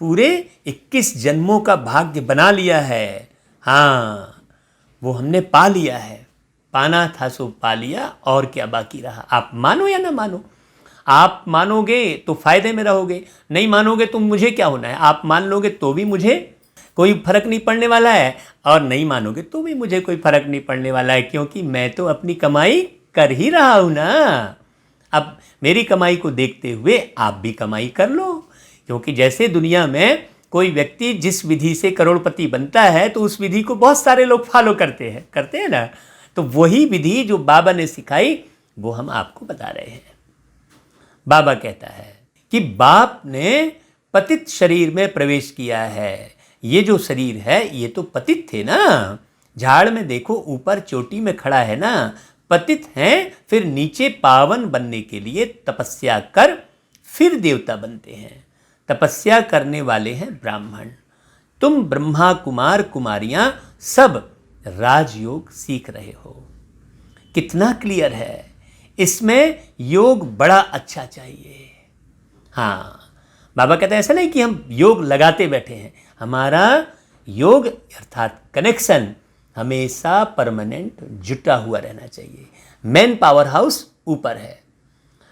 पूरे 21 जन्मों का भाग्य बना लिया है। हाँ, वो हमने पा लिया है। पाना था सो पा लिया, और क्या बाकी रहा। आप मानो या ना मानो। आप मानोगे तो फायदे में रहोगे, नहीं मानोगे तो मुझे क्या होना है। आप मान लोगे तो भी मुझे कोई फर्क नहीं पड़ने वाला है, और नहीं मानोगे तो भी मुझे कोई फर्क नहीं पड़ने वाला है, क्योंकि मैं तो अपनी कमाई कर ही रहा हूं ना। अब मेरी कमाई को देखते हुए आप भी कमाई कर लो, क्योंकि जैसे दुनिया में कोई व्यक्ति जिस विधि से करोड़पति बनता है तो उस विधि को बहुत सारे लोग फॉलो करते हैं ना। तो वही विधि जो बाबा ने सिखाई वो हम आपको बता रहे हैं। बाबा कहता है कि बाप ने पतित शरीर में प्रवेश किया है। ये जो शरीर है ये तो पतित थे ना। झाड़ में देखो ऊपर चोटी में खड़ा है ना, पतित हैं, फिर नीचे पावन बनने के लिए तपस्या कर फिर देवता बनते हैं। तपस्या करने वाले हैं ब्राह्मण। तुम ब्रह्मा कुमार कुमारियां सब राजयोग सीख रहे हो। कितना क्लियर है। इसमें योग बड़ा अच्छा चाहिए। हाँ, बाबा कहते हैं ऐसा नहीं कि हम योग लगाते बैठे हैं। हमारा योग अर्थात कनेक्शन हमेशा परमानेंट जुटा हुआ रहना चाहिए। मेन पावर हाउस ऊपर है।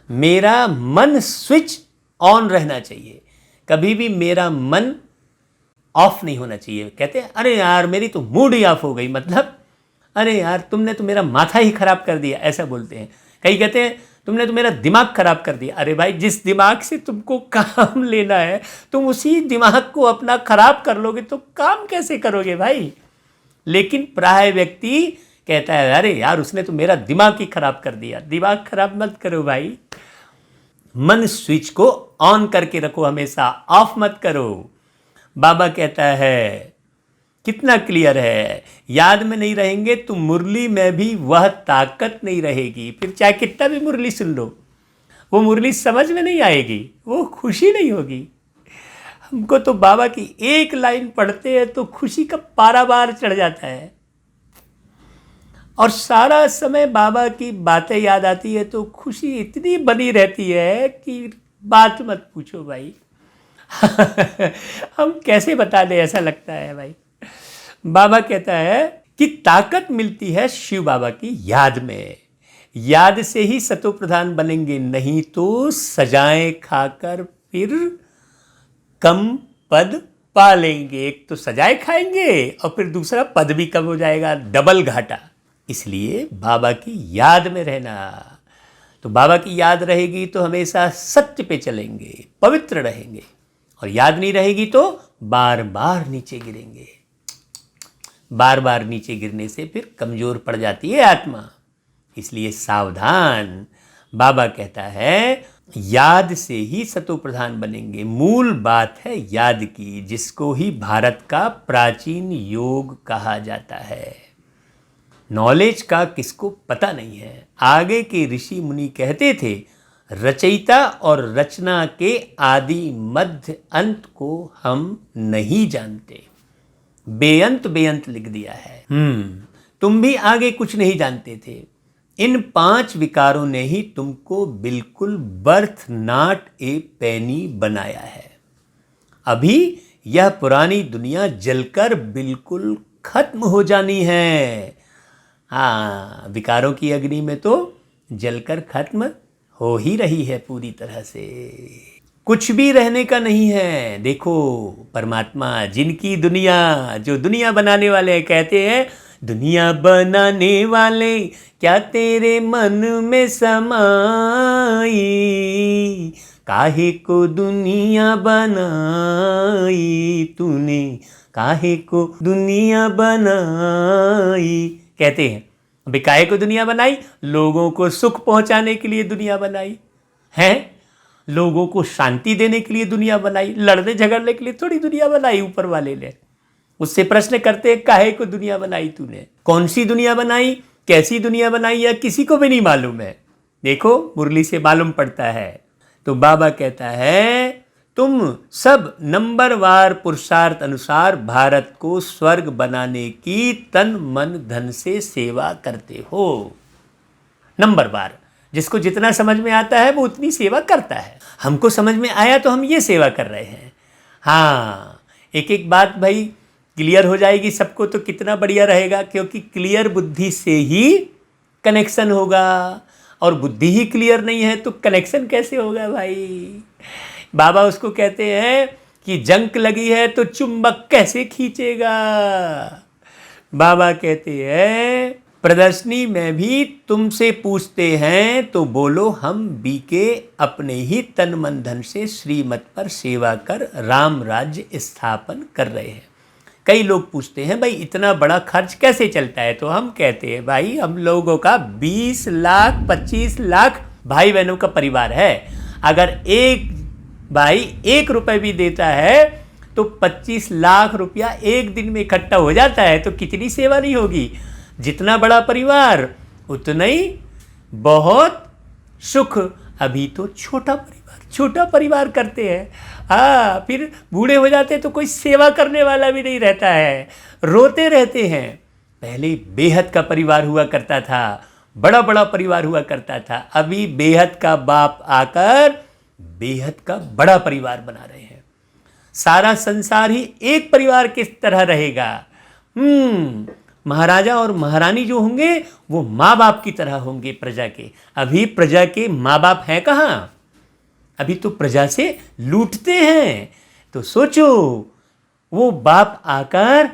मेरा मन स्विच ऑन रहना चाहिए। कभी भी मेरा मन ऑफ नहीं होना चाहिए। कहते हैं अरे यार मेरी तो मूड ही ऑफ हो गई, मतलब अरे यार तुमने तो मेरा माथा ही खराब कर दिया, ऐसा बोलते हैं। कई कहते हैं तुमने तो मेरा दिमाग खराब कर दिया। अरे भाई, जिस दिमाग से तुमको काम लेना है तुम उसी दिमाग को अपना खराब कर लोगे तो काम कैसे करोगे भाई। लेकिन प्राय व्यक्ति कहता है अरे यार उसने तो मेरा दिमाग ही खराब कर दिया। दिमाग खराब मत करो भाई, मन स्विच को ऑन करके रखो, हमेशा ऑफ मत करो। बाबा कहता है कितना क्लियर है, याद में नहीं रहेंगे तो मुरली में भी वह ताकत नहीं रहेगी। फिर चाहे कितना भी मुरली सुन लो वो मुरली समझ में नहीं आएगी, वो खुशी नहीं होगी। हमको तो बाबा की एक लाइन पढ़ते हैं तो खुशी का पारावार चढ़ जाता है, और सारा समय बाबा की बातें याद आती है तो खुशी इतनी बनी रहती है कि बात मत पूछो भाई। हम कैसे बता दें, ऐसा लगता है भाई। बाबा कहता है कि ताकत मिलती है शिव बाबा की याद में। याद से ही सतो प्रधान बनेंगे, नहीं तो सजाएं खाकर फिर कम पद पा लेंगे। एक तो सजाए खाएंगे और फिर दूसरा पद भी कम हो जाएगा, डबल घाटा। इसलिए बाबा की याद में रहना। तो बाबा की याद रहेगी तो हमेशा सत्य पे चलेंगे, पवित्र रहेंगे, और याद नहीं रहेगी तो बार बार नीचे गिरेंगे। बार बार नीचे गिरने से फिर कमजोर पड़ जाती है आत्मा। इसलिए सावधान। बाबा कहता है याद से ही सतो प्रधान बनेंगे। मूल बात है याद की, जिसको ही भारत का प्राचीन योग कहा जाता है। नॉलेज का किसको पता नहीं है। आगे के ऋषि मुनि कहते थे, रचयिता और रचना के आदि मध्य अंत को हम नहीं जानते। बेअंत बेअंत लिख दिया है। तुम भी आगे कुछ नहीं जानते थे। इन 5 विकारों ने ही तुमको बिल्कुल बर्थ नॉट ए पेनी बनाया है। अभी यह पुरानी दुनिया जलकर बिल्कुल खत्म हो जानी है। हाँ, विकारों की अग्नि में तो जलकर खत्म हो ही रही है पूरी तरह से। कुछ भी रहने का नहीं है। देखो परमात्मा जिनकी दुनिया, जो दुनिया बनाने वाले हैं, कहते हैं दुनिया बनाने वाले क्या तेरे मन में समाई, काहे को दुनिया बनाई तूने, काहे को दुनिया बनाई। कहते हैं अबे काहे को दुनिया बनाई? लोगों को सुख पहुंचाने के लिए दुनिया बनाई है, लोगों को शांति देने के लिए दुनिया बनाई, लड़ने झगड़ने के लिए थोड़ी दुनिया बनाई ऊपर वाले ने। उससे प्रश्न करते हैं काहे को दुनिया बनाई तूने? कौन सी दुनिया बनाई, कैसी दुनिया बनाई, या किसी को भी नहीं मालूम है। देखो मुरली से मालूम पड़ता है। तो बाबा कहता है तुम सब नंबरवार पुरुषार्थ अनुसार भारत को स्वर्ग बनाने की तन मन धन से सेवा करते हो। नंबरवार, जिसको जितना समझ में आता है वो उतनी सेवा करता है। हमको समझ में आया तो हम ये सेवा कर रहे हैं। हाँ, एक एक बात भाई क्लियर हो जाएगी सबको तो कितना बढ़िया रहेगा, क्योंकि क्लियर बुद्धि से ही कनेक्शन होगा, और बुद्धि ही क्लियर नहीं है तो कनेक्शन कैसे होगा भाई। बाबा उसको कहते हैं कि जंक लगी है तो चुंबक कैसे खींचेगा। बाबा कहते हैं प्रदर्शनी में भी तुमसे पूछते हैं तो बोलो हम बीके अपने ही तन मन धन से श्रीमत पर सेवा कर राम राज्य स्थापन कर रहे हैं। कई लोग पूछते हैं भाई इतना बड़ा खर्च कैसे चलता है, तो हम कहते हैं भाई हम लोगों का 20 लाख 25 लाख भाई बहनों का परिवार है। अगर एक भाई 1 रुपए भी देता है तो 25 लाख रुपया एक दिन में इकट्ठा हो जाता है, तो कितनी सेवा नहीं होगी। जितना बड़ा परिवार उतना ही बहुत सुख। अभी तो छोटा परिवार करते हैं, हाँ, फिर बूढ़े हो जाते तो कोई सेवा करने वाला भी नहीं रहता है, रोते रहते हैं। पहले बेहद का परिवार हुआ करता था, बड़ा बड़ा परिवार हुआ करता था। अभी बेहद का बाप आकर बेहद का बड़ा परिवार बना रहे हैं। सारा संसार ही एक परिवार की तरह रहेगा। महाराजा और महारानी जो होंगे वो माँ बाप की तरह होंगे प्रजा के। अभी प्रजा के माँ बाप हैं कहाँ? अभी तो प्रजा से लूटते हैं। तो सोचो वो बाप आकर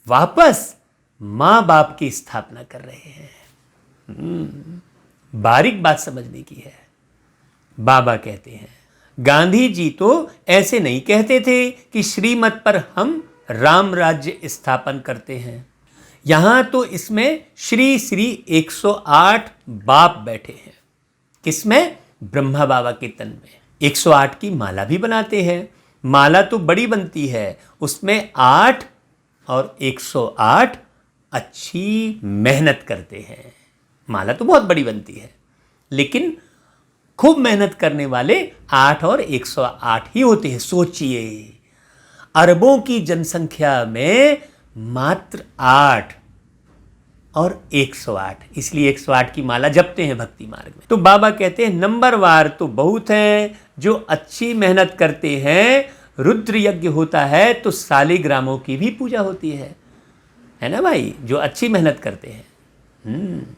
वापस माँ बाप की स्थापना कर रहे हैं। बारीक बात समझने की है। बाबा कहते हैं गांधी जी तो ऐसे नहीं कहते थे कि श्रीमत पर हम राम राज्य स्थापन करते हैं। यहां तो इसमें श्री श्री 108 बाप बैठे हैं। किसमें? ब्रह्मा बाबा के तन में 108 की माला भी बनाते हैं। माला तो बड़ी बनती है, उसमें 8 और 108 अच्छी मेहनत करते हैं। माला तो बहुत बड़ी बनती है, लेकिन खूब मेहनत करने वाले 8 और 108 ही होते हैं। सोचिए अरबों की जनसंख्या में मात्र 8 और 108, इसलिए 108 की माला जपते हैं भक्ति मार्ग में। तो बाबा कहते हैं नंबरवार तो बहुत हैं जो अच्छी मेहनत करते हैं। रुद्र यज्ञ होता है तो शालिग्रामों की भी पूजा होती है ना भाई, जो अच्छी मेहनत करते हैं।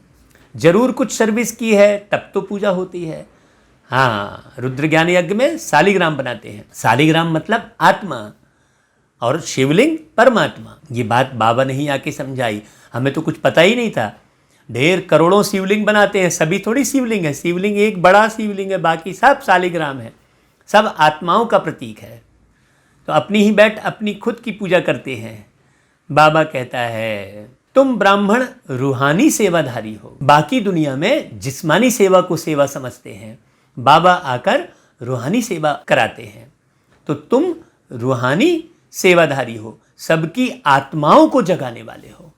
जरूर कुछ सर्विस की है तब तो पूजा होती है। हाँ, रुद्र ज्ञान यज्ञ में शालिग्राम बनाते हैं। शालिग्राम मतलब आत्मा और शिवलिंग परमात्मा। ये बात बाबा ने ही आके समझाई, हमें तो कुछ पता ही नहीं था। ढेर करोड़ों शिवलिंग बनाते हैं, सभी थोड़ी शिवलिंग है। शिवलिंग एक बड़ा शिवलिंग है, बाकी सब शालिग्राम है, सब आत्माओं का प्रतीक है। तो अपनी ही बैठ अपनी खुद की पूजा करते हैं। बाबा कहता है तुम ब्राह्मण रूहानी सेवाधारी हो, बाकी दुनिया में जिस्मानी सेवा को सेवा समझते हैं। बाबा आकर रूहानी सेवा कराते हैं। तो तुम रूहानी सेवाधारी हो, सबकी आत्माओं को जगाने वाले हो।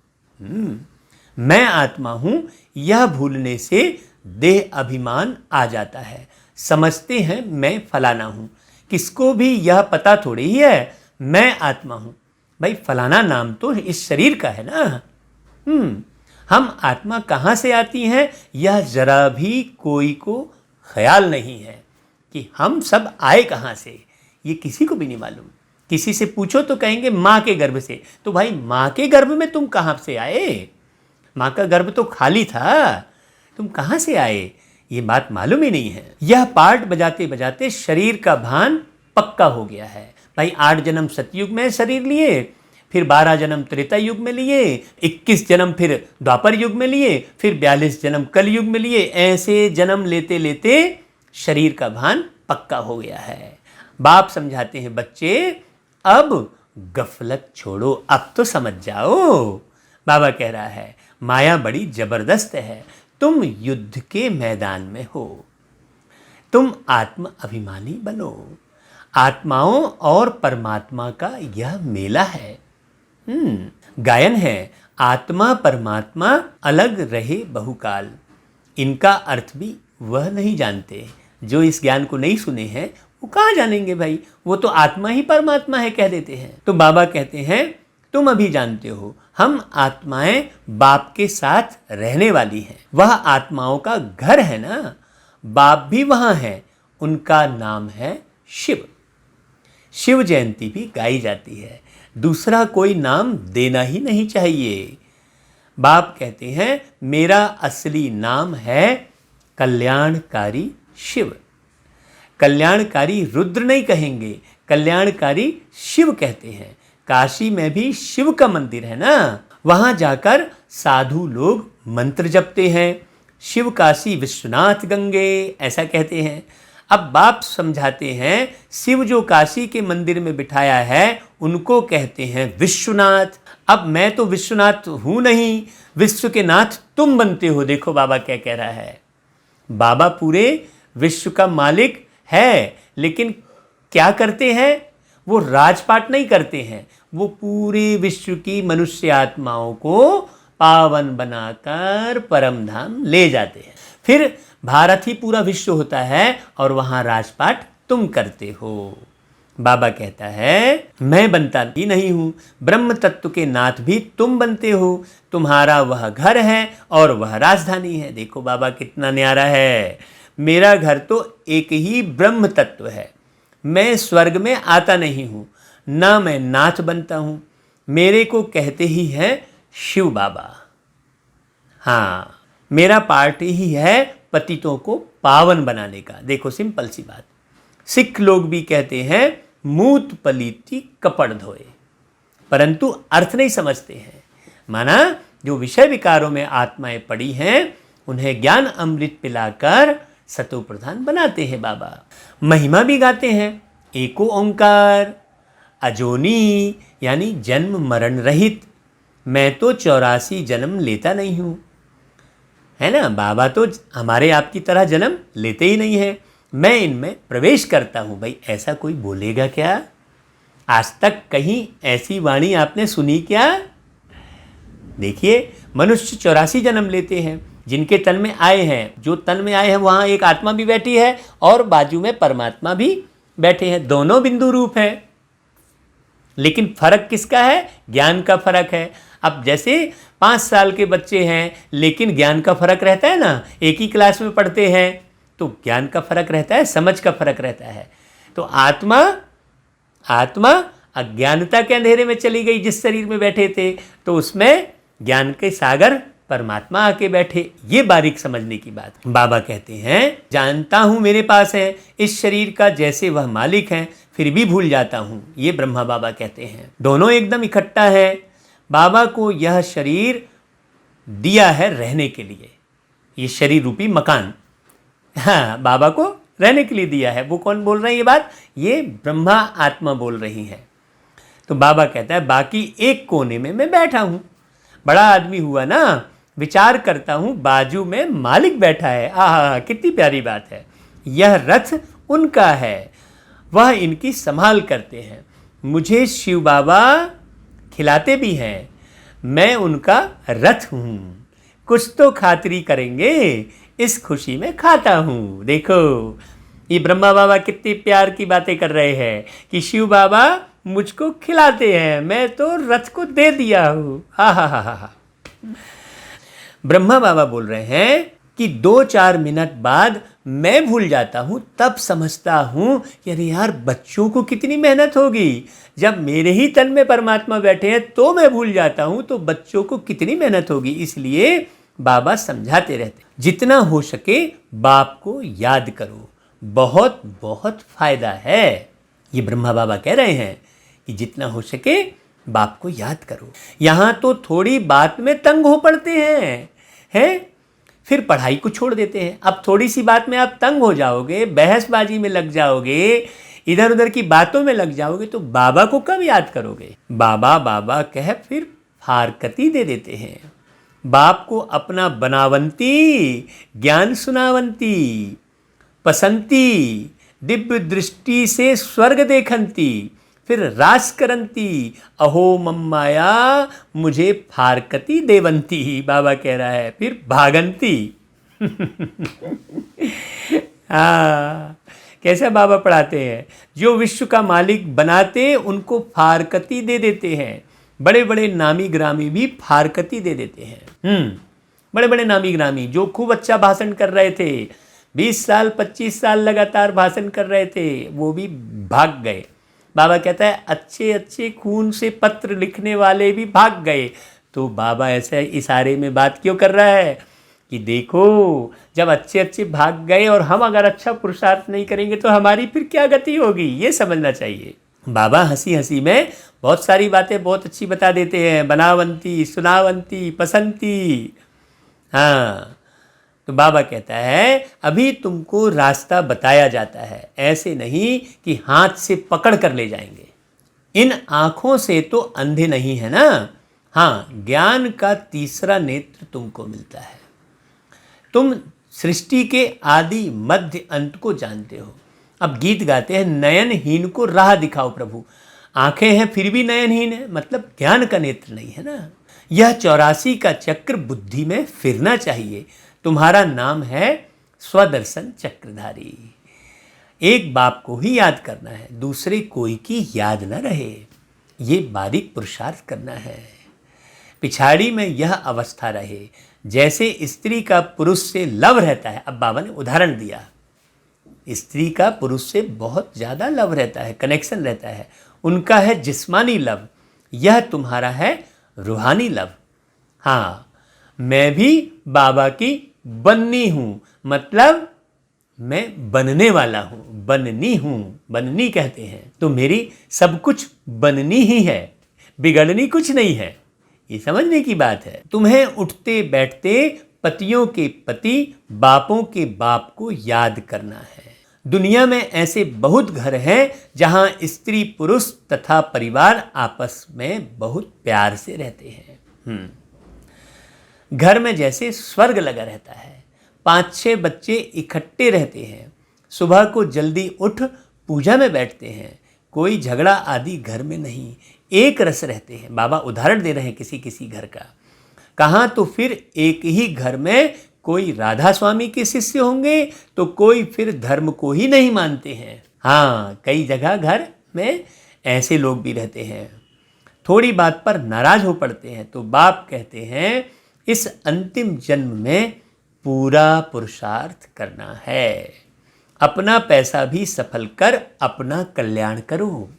मैं आत्मा हूं, यह भूलने से देह अभिमान आ जाता है। समझते हैं मैं फलाना हूं, किसको भी यह पता थोड़ी ही है मैं आत्मा हूं। भाई फलाना नाम तो इस शरीर का है ना। हम आत्मा कहाँ से आती हैं यह जरा भी कोई को ख्याल नहीं है कि हम सब आए कहाँ से, ये किसी को भी नहीं मालूम। किसी से पूछो तो कहेंगे माँ के गर्भ से। तो भाई माँ के गर्भ में तुम कहाँ से आए? माँ का गर्भ तो खाली था, तुम कहाँ से आए ये बात मालूम ही नहीं है। यह पार्ट बजाते बजाते शरीर का भान पक्का हो गया है। भाई 8 जन्म सतयुग में शरीर लिए, फिर 12 जन्म त्रेता युग में लिए, 21 जन्म फिर द्वापर युग में लिए, फिर 42 जन्म कल युग में लिए। ऐसे जन्म लेते लेते शरीर का भान पक्का हो गया है। बाप समझाते हैं बच्चे अब गफलत छोड़ो, अब तो समझ जाओ। बाबा कह रहा है माया बड़ी जबरदस्त है, तुम युद्ध के मैदान में हो, तुम आत्म अभिमानी बनो। आत्माओं और परमात्मा का यह मेला है। गायन है आत्मा परमात्मा अलग रहे बहुकाल। इनका अर्थ भी वह नहीं जानते। जो इस ज्ञान को नहीं सुने हैं वो कहाँ जानेंगे भाई, वो तो आत्मा ही परमात्मा है कह देते हैं। तो बाबा कहते हैं तुम अभी जानते हो हम आत्माएं बाप के साथ रहने वाली हैं। वह आत्माओं का घर है ना, बाप भी वहां है, उनका नाम है शिव। शिव जयंती भी गाई जाती है, दूसरा कोई नाम देना ही नहीं चाहिए। बाप कहते हैं मेरा असली नाम है कल्याणकारी शिव। कल्याणकारी रुद्र नहीं कहेंगे, कल्याणकारी शिव कहते हैं। काशी में भी शिव का मंदिर है ना, वहां जाकर साधु लोग मंत्र जपते हैं, शिव काशी विश्वनाथ गंगे ऐसा कहते हैं। अब बाप समझाते हैं शिव जो काशी के मंदिर में बिठाया है उनको कहते हैं विश्वनाथ। अब मैं तो विश्वनाथ हूं नहीं, विश्व के नाथ तुम बनते हो। देखो बाबा क्या कह रहा है, बाबा पूरे विश्व का मालिक है, लेकिन क्या करते हैं वो राजपाट नहीं करते हैं, वो पूरे विश्व की मनुष्य आत्माओं को पावन बनाकर परम धाम ले जाते हैं। फिर भारत ही पूरा विश्व होता है और वहां राजपाट तुम करते हो। बाबा कहता है मैं बनता ही नहीं हूं, ब्रह्म तत्व के नाथ भी तुम बनते हो। तुम्हारा वह घर है और वह राजधानी है। देखो बाबा कितना न्यारा है, मेरा घर तो एक ही ब्रह्म तत्व है। मैं स्वर्ग में आता नहीं हूं, ना मैं नाथ बनता हूं, मेरे को कहते ही है शिव बाबा। हाँ, मेरा पार्ट ही है पतितों को पावन बनाने का। देखो सिंपल सी बात, सिख लोग भी कहते हैं मूत पलीती कपड़ धोए, परंतु अर्थ नहीं समझते हैं। माना जो विषय विकारों में आत्माएं पड़ी हैं उन्हें ज्ञान अमृत पिलाकर सतो प्रधान बनाते हैं बाबा। महिमा भी गाते हैं, एको ओंकार अजोनी यानी जन्म मरण रहित। मैं तो 84 जन्म लेता नहीं हूँ, है ना। बाबा तो हमारे आपकी तरह जन्म लेते ही नहीं है, मैं इनमें प्रवेश करता हूँ। भाई ऐसा कोई बोलेगा क्या? आज तक कहीं ऐसी वाणी आपने सुनी क्या? देखिए मनुष्य 84 जन्म लेते हैं, जिनके तन में आए हैं, जो तन में आए हैं वहाँ एक आत्मा भी बैठी है और बाजू में परमात्मा भी बैठे हैं, दोनों बिंदु रूप हैं। लेकिन फर्क किसका है? ज्ञान का फर्क है। अब जैसे 5 साल के बच्चे हैं लेकिन ज्ञान का फर्क रहता है ना, एक ही क्लास में पढ़ते हैं तो ज्ञान का फर्क रहता है, समझ का फर्क रहता है। तो आत्मा अज्ञानता के अंधेरे में चली गई जिस शरीर में बैठे थे, तो उसमें ज्ञान के सागर परमात्मा आके बैठे। ये बारीक समझने की बात। बाबा कहते हैं जानता हूं मेरे पास है इस शरीर का जैसे वह मालिक है, फिर भी भूल जाता हूं। ये ब्रह्मा बाबा कहते हैं, दोनों एकदम इकट्ठा है। बाबा को यह शरीर दिया है रहने के लिए, ये शरीर रूपी मकान, हाँ बाबा को रहने के लिए दिया है। वो कौन बोल रहे हैं ये बात? ये ब्रह्मा आत्मा बोल रही है। तो बाबा कहता है बाकी एक कोने में मैं बैठा हूं, बड़ा आदमी हुआ ना, विचार करता हूं बाजू में मालिक बैठा है। आहा कितनी प्यारी बात है। यह रथ उनका है, वह इनकी संभाल करते हैं। मुझे शिव बाबा खिलाते भी हैं, मैं उनका रथ हूँ। कुछ तो खातिरी करेंगे, इस खुशी में खाता हूँ। देखो ये ब्रह्मा बाबा कितनी प्यार की बातें कर रहे हैं कि शिव बाबा मुझको खिलाते हैं, मैं तो रथ को दे दिया हूँ। हा। ब्रह्मा बाबा बोल रहे हैं कि 2-4 मिनट बाद मैं भूल जाता हूँ, तब समझता हूँ कि अरे यार बच्चों को कितनी मेहनत होगी। जब मेरे ही तन में परमात्मा बैठे हैं तो मैं भूल जाता हूँ, तो बच्चों को कितनी मेहनत होगी। इसलिए बाबा समझाते रहते, जितना हो सके बाप को याद करो, बहुत बहुत फायदा है। ये ब्रह्मा बाबा कह रहे हैं कि जितना हो सके बाप को याद करो। यहाँ तो थोड़ी बात में तंग हो पड़ते हैं, फिर पढ़ाई को छोड़ देते हैं। अब थोड़ी सी बात में आप तंग हो जाओगे, बहसबाजी में लग जाओगे, इधर उधर की बातों में लग जाओगे, तो बाबा को कब याद करोगे। बाबा बाबा कह फिर फारकती दे देते हैं। बाप को अपना बनावंती, ज्ञान सुनावंती, पसंती, दिव्य दृष्टि से स्वर्ग देखंती, फिर रास करंती, अहो मम्माया मुझे फारकती देवंती। बाबा कह रहा है फिर भागंती। हाँ, कैसे बाबा पढ़ाते हैं, जो विश्व का मालिक बनाते उनको फारकती दे देते हैं। बड़े बड़े नामी ग्रामी भी फारकती दे देते हैं। बड़े बड़े नामी ग्रामी जो खूब अच्छा भाषण कर रहे थे, 20 साल 25 साल लगातार भाषण कर रहे थे, वो भी भाग गए। बाबा कहता है अच्छे अच्छे खून से पत्र लिखने वाले भी भाग गए। तो बाबा ऐसे इशारे में बात क्यों कर रहा है कि देखो जब अच्छे अच्छे भाग गए और हम अगर अच्छा पुरुषार्थ नहीं करेंगे तो हमारी फिर क्या गति होगी, ये समझना चाहिए। बाबा हंसी हंसी में बहुत सारी बातें बहुत अच्छी बता देते हैं, बनावंती, सुनावंती, पसंती। हाँ, तो बाबा कहता है अभी तुमको रास्ता बताया जाता है, ऐसे नहीं कि हाथ से पकड़ कर ले जाएंगे। इन आँखों से तो अंधे नहीं है ना। हाँ, ज्ञान का तीसरा नेत्र तुमको मिलता है। तुम सृष्टि के आदि मध्य अंत को जानते हो। अब गीत गाते हैं, नयनहीन को राह दिखाओ प्रभु। आंखें हैं फिर भी नयनहीन है, मतलब ज्ञान का नेत्र नहीं है ना। यह 84 का चक्र बुद्धि में फिरना चाहिए। तुम्हारा नाम है स्वदर्शन चक्रधारी। एक बाप को ही याद करना है, दूसरे कोई की याद न रहे, ये बारीक पुरुषार्थ करना है। पिछाड़ी में यह अवस्था रहे जैसे स्त्री का पुरुष से लव रहता है। अब बाबा ने उदाहरण दिया, स्त्री का पुरुष से बहुत ज़्यादा लव रहता है, कनेक्शन रहता है। उनका है जिस्मानी लव, यह तुम्हारा है रूहानी लव। हाँ, मैं भी बाबा की बननी हूँ, मतलब मैं बनने वाला हूँ, बननी हूँ, बननी कहते हैं। तो मेरी सब कुछ बननी ही है, बिगड़नी कुछ नहीं है। ये समझने की बात है। तुम्हें उठते बैठते पतियों के पति, बापों के बाप को याद करना है। दुनिया में ऐसे बहुत घर हैं जहाँ स्त्री पुरुष तथा परिवार आपस में बहुत प्यार से रहते हैं। घर में जैसे स्वर्ग लगा रहता है, 5-6 बच्चे इकट्ठे रहते हैं, सुबह को जल्दी उठ पूजा में बैठते हैं, कोई झगड़ा आदि घर में नहीं, एक रस रहते हैं। बाबा उदाहरण दे रहे हैं किसी किसी घर का। कहाँ तो फिर एक ही घर में कोई राधा स्वामी के शिष्य होंगे तो कोई फिर धर्म को ही नहीं मानते हैं। हाँ, कई जगह घर में ऐसे लोग भी रहते हैं, थोड़ी बात पर नाराज हो पड़ते हैं। तो बाप कहते हैं इस अंतिम जन्म में पूरा पुरुषार्थ करना है, अपना पैसा भी सफल कर अपना कल्याण करो,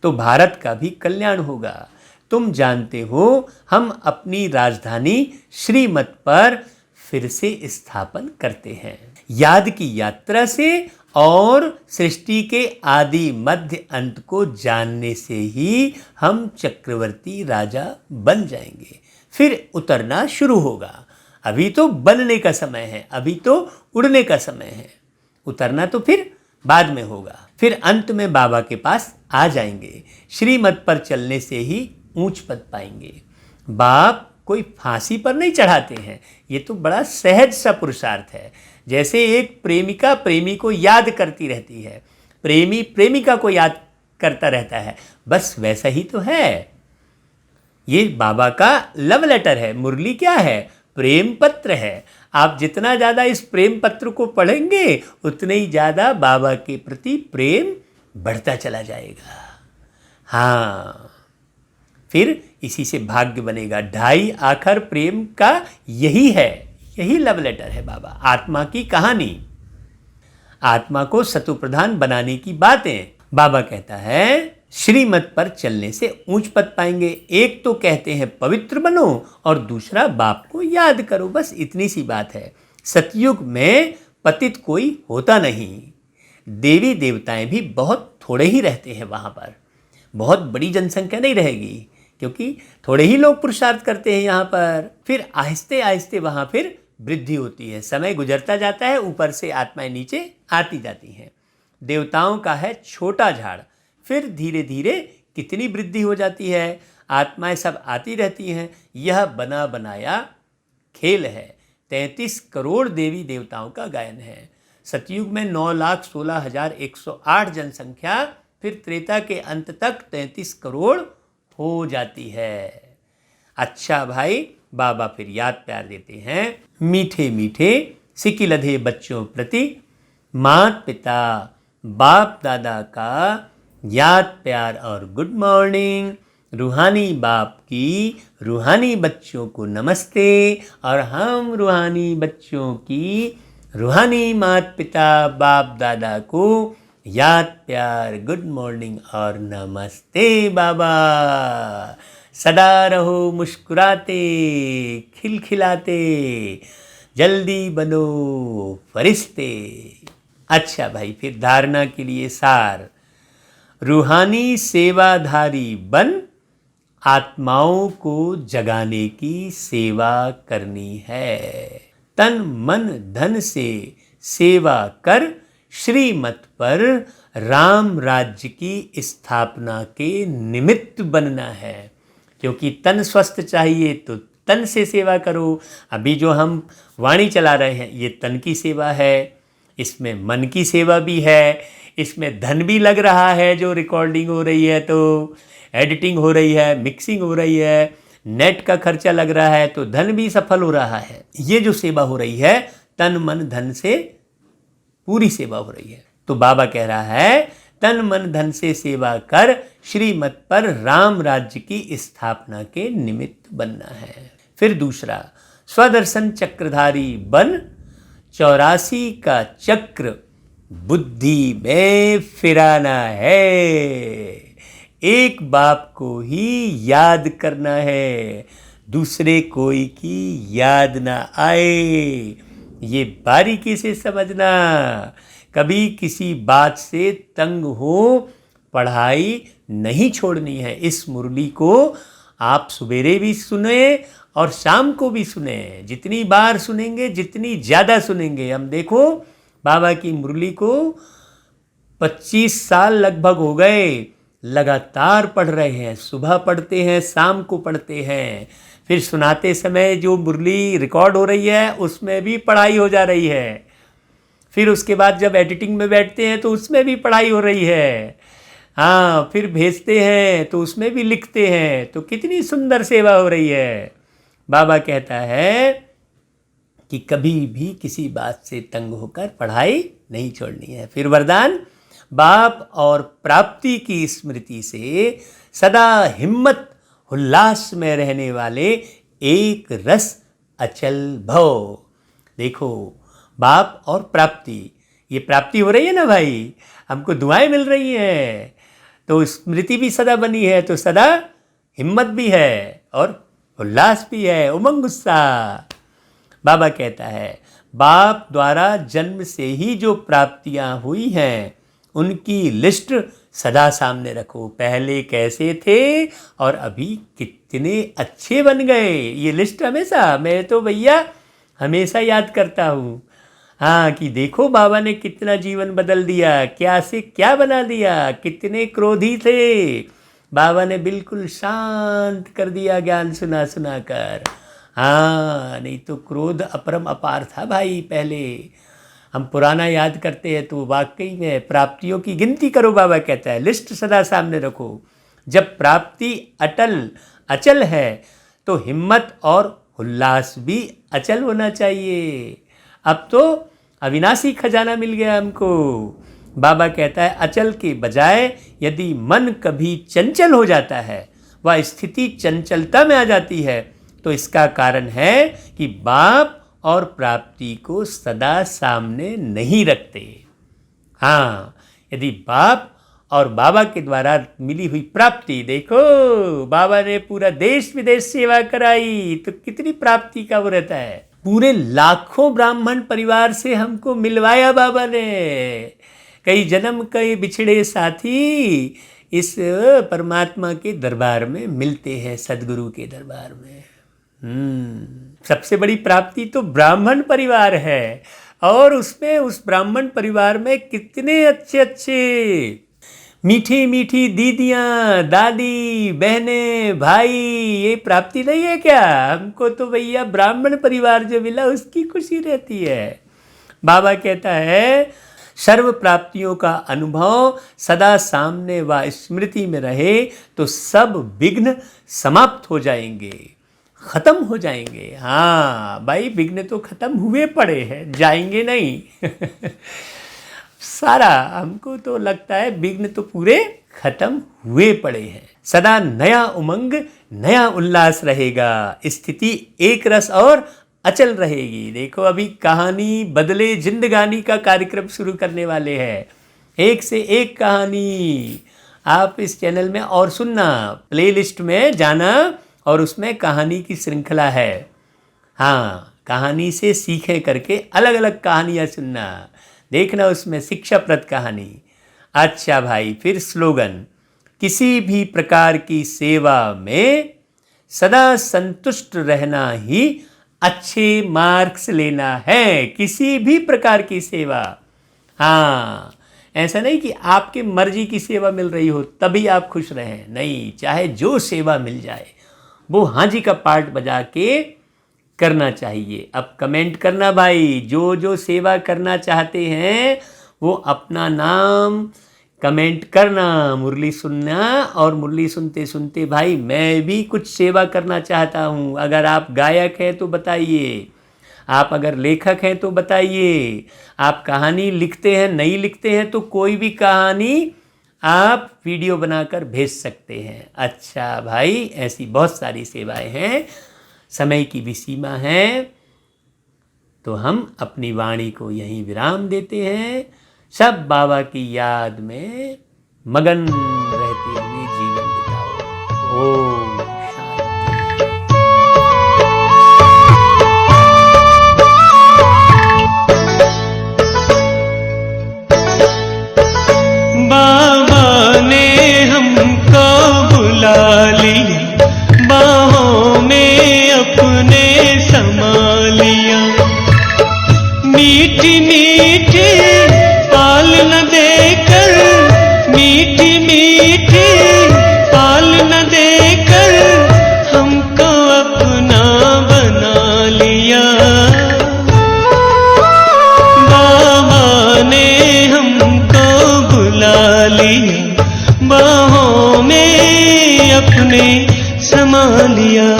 तो भारत का भी कल्याण होगा। तुम जानते हो हम अपनी राजधानी श्रीमत पर फिर से स्थापन करते हैं, याद की यात्रा से और सृष्टि के आदि मध्य अंत को जानने से ही हम चक्रवर्ती राजा बन जाएंगे। फिर उतरना शुरू होगा। अभी तो बनने का समय है, अभी तो उड़ने का समय है, उतरना तो फिर बाद में होगा। फिर अंत में बाबा के पास आ जाएंगे, श्रीमत पर चलने से ही ऊंच पद पाएंगे। बाप कोई फांसी पर नहीं चढ़ाते हैं, ये तो बड़ा सहज सा पुरुषार्थ है। जैसे एक प्रेमिका प्रेमी को याद करती रहती है, प्रेमी प्रेमिका को याद करता रहता है, बस वैसा ही तो है। ये बाबा का लव लेटर है। मुरली क्या है? प्रेम पत्र है। आप जितना ज़्यादा इस प्रेम पत्र को पढ़ेंगे उतने ही ज़्यादा बाबा के प्रति प्रेम बढ़ता चला जाएगा। हाँ, फिर इसी से भाग्य बनेगा। ढाई आखर प्रेम का यही है, यही लव लेटर है बाबा। आत्मा की कहानी, आत्मा को सत्व प्रधान बनाने की बातें। बाबा कहता है श्रीमत पर चलने से ऊंच पद पाएंगे। एक तो कहते हैं पवित्र बनो और दूसरा बाप को याद करो, बस इतनी सी बात है। सतयुग में पतित कोई होता नहीं। देवी देवताएं भी बहुत थोड़े ही रहते हैं वहाँ पर, बहुत बड़ी जनसंख्या नहीं रहेगी, क्योंकि थोड़े ही लोग पुरुषार्थ करते हैं यहाँ पर। फिर आहिस्ते आहिस्ते वहाँ फिर वृद्धि होती है। समय गुजरता जाता है, ऊपर से आत्माएं नीचे आती जाती हैं। देवताओं का है छोटा झाड़, फिर धीरे धीरे कितनी वृद्धि हो जाती है। आत्माएं सब आती रहती हैं। यह बना बनाया खेल है। 33 करोड़ देवी देवताओं का गायन है। सतयुग में 9,16,108 जनसंख्या, फिर त्रेता के अंत तक 33 करोड़ हो जाती है। अच्छा भाई, बाबा फिर याद प्यार देते हैं। मीठे मीठे सिकिलधे बच्चों प्रति माता पिता बाप दादा का याद प्यार और गुड मॉर्निंग। रूहानी बाप की रूहानी बच्चों को नमस्ते, और हम रूहानी बच्चों की रूहानी माता पिता बाप दादा को याद प्यार गुड मॉर्निंग और नमस्ते बाबा। सदा रहो मुस्कुराते खिलखिलाते, जल्दी बनो फरिश्ते। अच्छा भाई, फिर धारणा के लिए सार। रूहानी सेवाधारी बन आत्माओं को जगाने की सेवा करनी है। तन मन धन से सेवा कर श्रीमत पर राम राज्य की स्थापना के निमित्त बनना है। क्योंकि तन स्वस्थ चाहिए तो तन से सेवा करो। अभी जो हम वाणी चला रहे हैं ये तन की सेवा है, इसमें मन की सेवा भी है, इसमें धन भी लग रहा है। जो रिकॉर्डिंग हो रही है तो एडिटिंग हो रही है, मिक्सिंग हो रही है, नेट का खर्चा लग रहा है, तो धन भी सफल हो रहा है। ये जो सेवा हो रही है तन मन धन से पूरी सेवा हो रही है। तो बाबा कह रहा है तन मन धन से सेवा कर श्रीमत पर राम राज्य की स्थापना के निमित्त बनना है। फिर दूसरा, स्वदर्शन चक्रधारी बन 84 का चक्र बुद्धि में फिराना है। एक बाप को ही याद करना है, दूसरे कोई की याद ना आए। ये बारीकी से समझना। कभी किसी बात से तंग हो पढ़ाई नहीं छोड़नी है। इस मुरली को आप सवेरे भी सुने और शाम को भी सुने। जितनी बार सुनेंगे जितनी ज़्यादा सुनेंगे। हम देखो बाबा की मुरली को 25 साल लगभग हो गए, लगातार पढ़ रहे हैं। सुबह पढ़ते हैं, शाम को पढ़ते हैं। फिर सुनाते समय जो मुरली रिकॉर्ड हो रही है उसमें भी पढ़ाई हो जा रही है। फिर उसके बाद जब एडिटिंग में बैठते हैं तो उसमें भी पढ़ाई हो रही है। हाँ, फिर भेजते हैं तो उसमें भी लिखते हैं। तो कितनी सुंदर सेवा हो रही है। बाबा कहता है कि कभी भी किसी बात से तंग होकर पढ़ाई नहीं छोड़नी है। फिर वरदान, बाप और प्राप्ति की स्मृति से सदा हिम्मत उल्लास में रहने वाले एक रस अचल भव। देखो, बाप और प्राप्ति, ये प्राप्ति हो रही है ना भाई, हमको दुआएं मिल रही हैं, तो स्मृति भी सदा बनी है, तो सदा हिम्मत भी है और उल्लास भी है, उमंग उत्साह। बाबा कहता है बाप द्वारा जन्म से ही जो प्राप्तियां हुई हैं उनकी लिस्ट सदा सामने रखो। पहले कैसे थे और अभी कितने अच्छे बन गए, ये लिस्ट हमेशा, मैं तो भैया हमेशा याद करता हूँ। हाँ, कि देखो बाबा ने कितना जीवन बदल दिया, क्या से क्या बना दिया। कितने क्रोधी थे, बाबा ने बिल्कुल शांत कर दिया ज्ञान सुना सुना कर। हाँ, नहीं तो क्रोध अपरम अपार था भाई पहले। हम पुराना याद करते हैं तो वाकई में प्राप्तियों की गिनती करो, बाबा कहता है, लिस्ट सदा सामने रखो। जब प्राप्ति अचल है तो हिम्मत और उल्लास भी अचल होना चाहिए। अब तो अविनाशी खजाना मिल गया हमको। बाबा कहता है अचल के बजाय यदि मन कभी चंचल हो जाता है, वह स्थिति चंचलता में आ जाती है, तो इसका कारण है कि बाप और प्राप्ति को सदा सामने नहीं रखते। हाँ, यदि बाप और बाबा के द्वारा मिली हुई प्राप्ति, देखो बाबा ने पूरा देश विदेश सेवा कराई, तो कितनी प्राप्ति का वो रहता है। पूरे लाखों ब्राह्मण परिवार से हमको मिलवाया बाबा ने। कई जन्म कई बिछड़े साथी इस परमात्मा के दरबार में मिलते हैं, सदगुरु के दरबार में। सबसे बड़ी प्राप्ति तो ब्राह्मण परिवार है, और उसमें उस ब्राह्मण परिवार में कितने अच्छे अच्छे मीठी मीठी दीदियाँ, दादी, बहनें, भाई, ये प्राप्ति नहीं है क्या? हमको तो भैया ब्राह्मण परिवार जो मिला उसकी खुशी रहती है। बाबा कहता है सर्व प्राप्तियों का अनुभव सदा सामने व स्मृति में रहे तो सब विघ्न समाप्त हो जाएंगे, खत्म हो जाएंगे। हाँ भाई, विघ्न तो खत्म हुए पड़े हैं, जाएंगे नहीं। सारा हमको तो लगता है विघ्न तो पूरे खत्म हुए पड़े हैं। सदा नया उमंग, नया उल्लास रहेगा, स्थिति एक रस और अचल रहेगी। देखो अभी कहानी बदले जिंदगानी का कार्यक्रम शुरू करने वाले हैं। एक से एक कहानी आप इस चैनल में और सुनना, प्लेलिस्ट में जाना और उसमें कहानी की श्रृंखला है। हाँ, कहानी से सीखें करके अलग अलग कहानियाँ सुनना, देखना उसमें शिक्षाप्रद कहानी। अच्छा भाई, फिर स्लोगन, किसी भी प्रकार की सेवा में सदा संतुष्ट रहना ही अच्छे मार्क्स लेना है। किसी भी प्रकार की सेवा, हाँ, ऐसा नहीं कि आपके मर्जी की सेवा मिल रही हो तभी आप खुश रहें, नहीं, चाहे जो सेवा मिल जाए वो हाँ जी का पार्ट बजा के करना चाहिए। अब कमेंट करना भाई, जो जो सेवा करना चाहते हैं वो अपना नाम कमेंट करना, मुरली सुनना, और मुरली सुनते सुनते भाई मैं भी कुछ सेवा करना चाहता हूँ। अगर आप गायक हैं तो बताइए, आप अगर लेखक हैं तो बताइए, आप कहानी लिखते हैं, नहीं लिखते हैं तो कोई भी कहानी आप वीडियो बनाकर भेज सकते हैं। अच्छा भाई, ऐसी बहुत सारी सेवाएं हैं, समय की भी सीमा है, तो हम अपनी वाणी को यहीं विराम देते हैं। सब बाबा की याद में मगन रहते हुए जीवन बिताओ। ओम शांति। बाबा ने हमको बुला लिया, बाहों में अपने समा लिया, मीठी मीठी पाल न देकर, मीठी मीठी पाल न देकर हमको अपना बना लिया। बाबा ने हमको बुला लिया, बाहों में अपने समा लिया।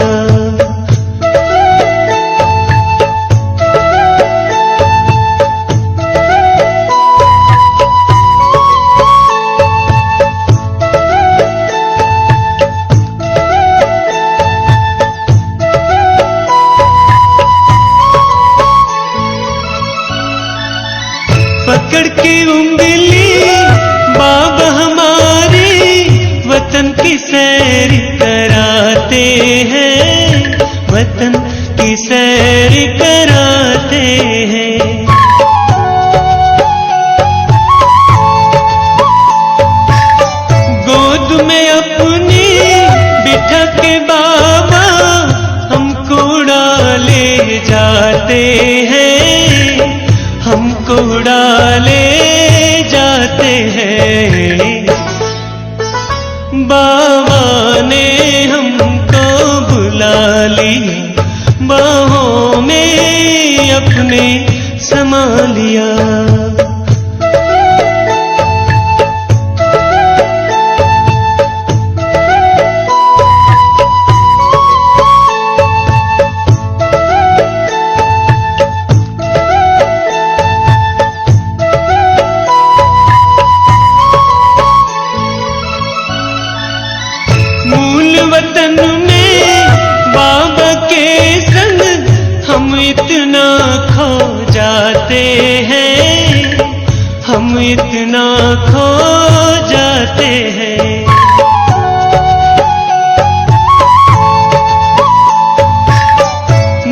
पकड़ के उंगली बाबा हमारी वतन की सैर कराते हैं, वतन की सैर कराते हैं। गोद में अपनी बिठा के बाबा हमको उड़ा ले जाते हैं, हमको उड़ा ले जाते हैं। बाबा ने हमको बुला लिया, बाहों में अपने समा लिया। मूल वतन में बाबा के संग हम इतना खो जाते हैं, हम इतना खो जाते हैं।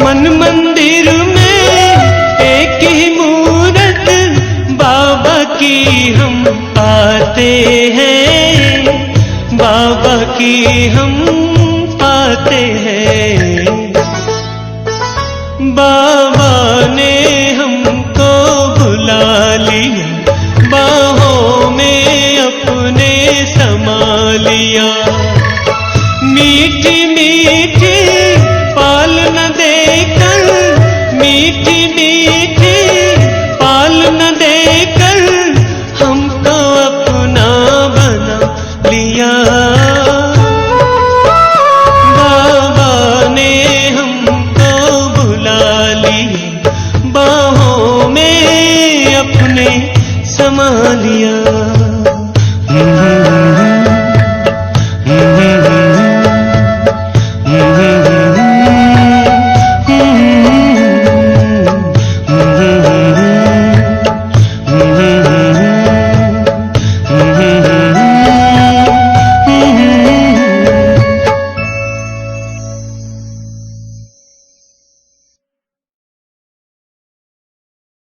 मन मंदिर में एक ही मूरत बाबा की हम पाते हैं, बाबा की हम पाते हैं। बाबा ने हमको बुला लिया, बाहों में अपने समा लिया। मीठी मीठी पाल न देकर, मीठी मीठी पाल न देकर हमको अपना बना लिया। बाबा ने हमको बुला लिया, बाहों में अपने समा लिया।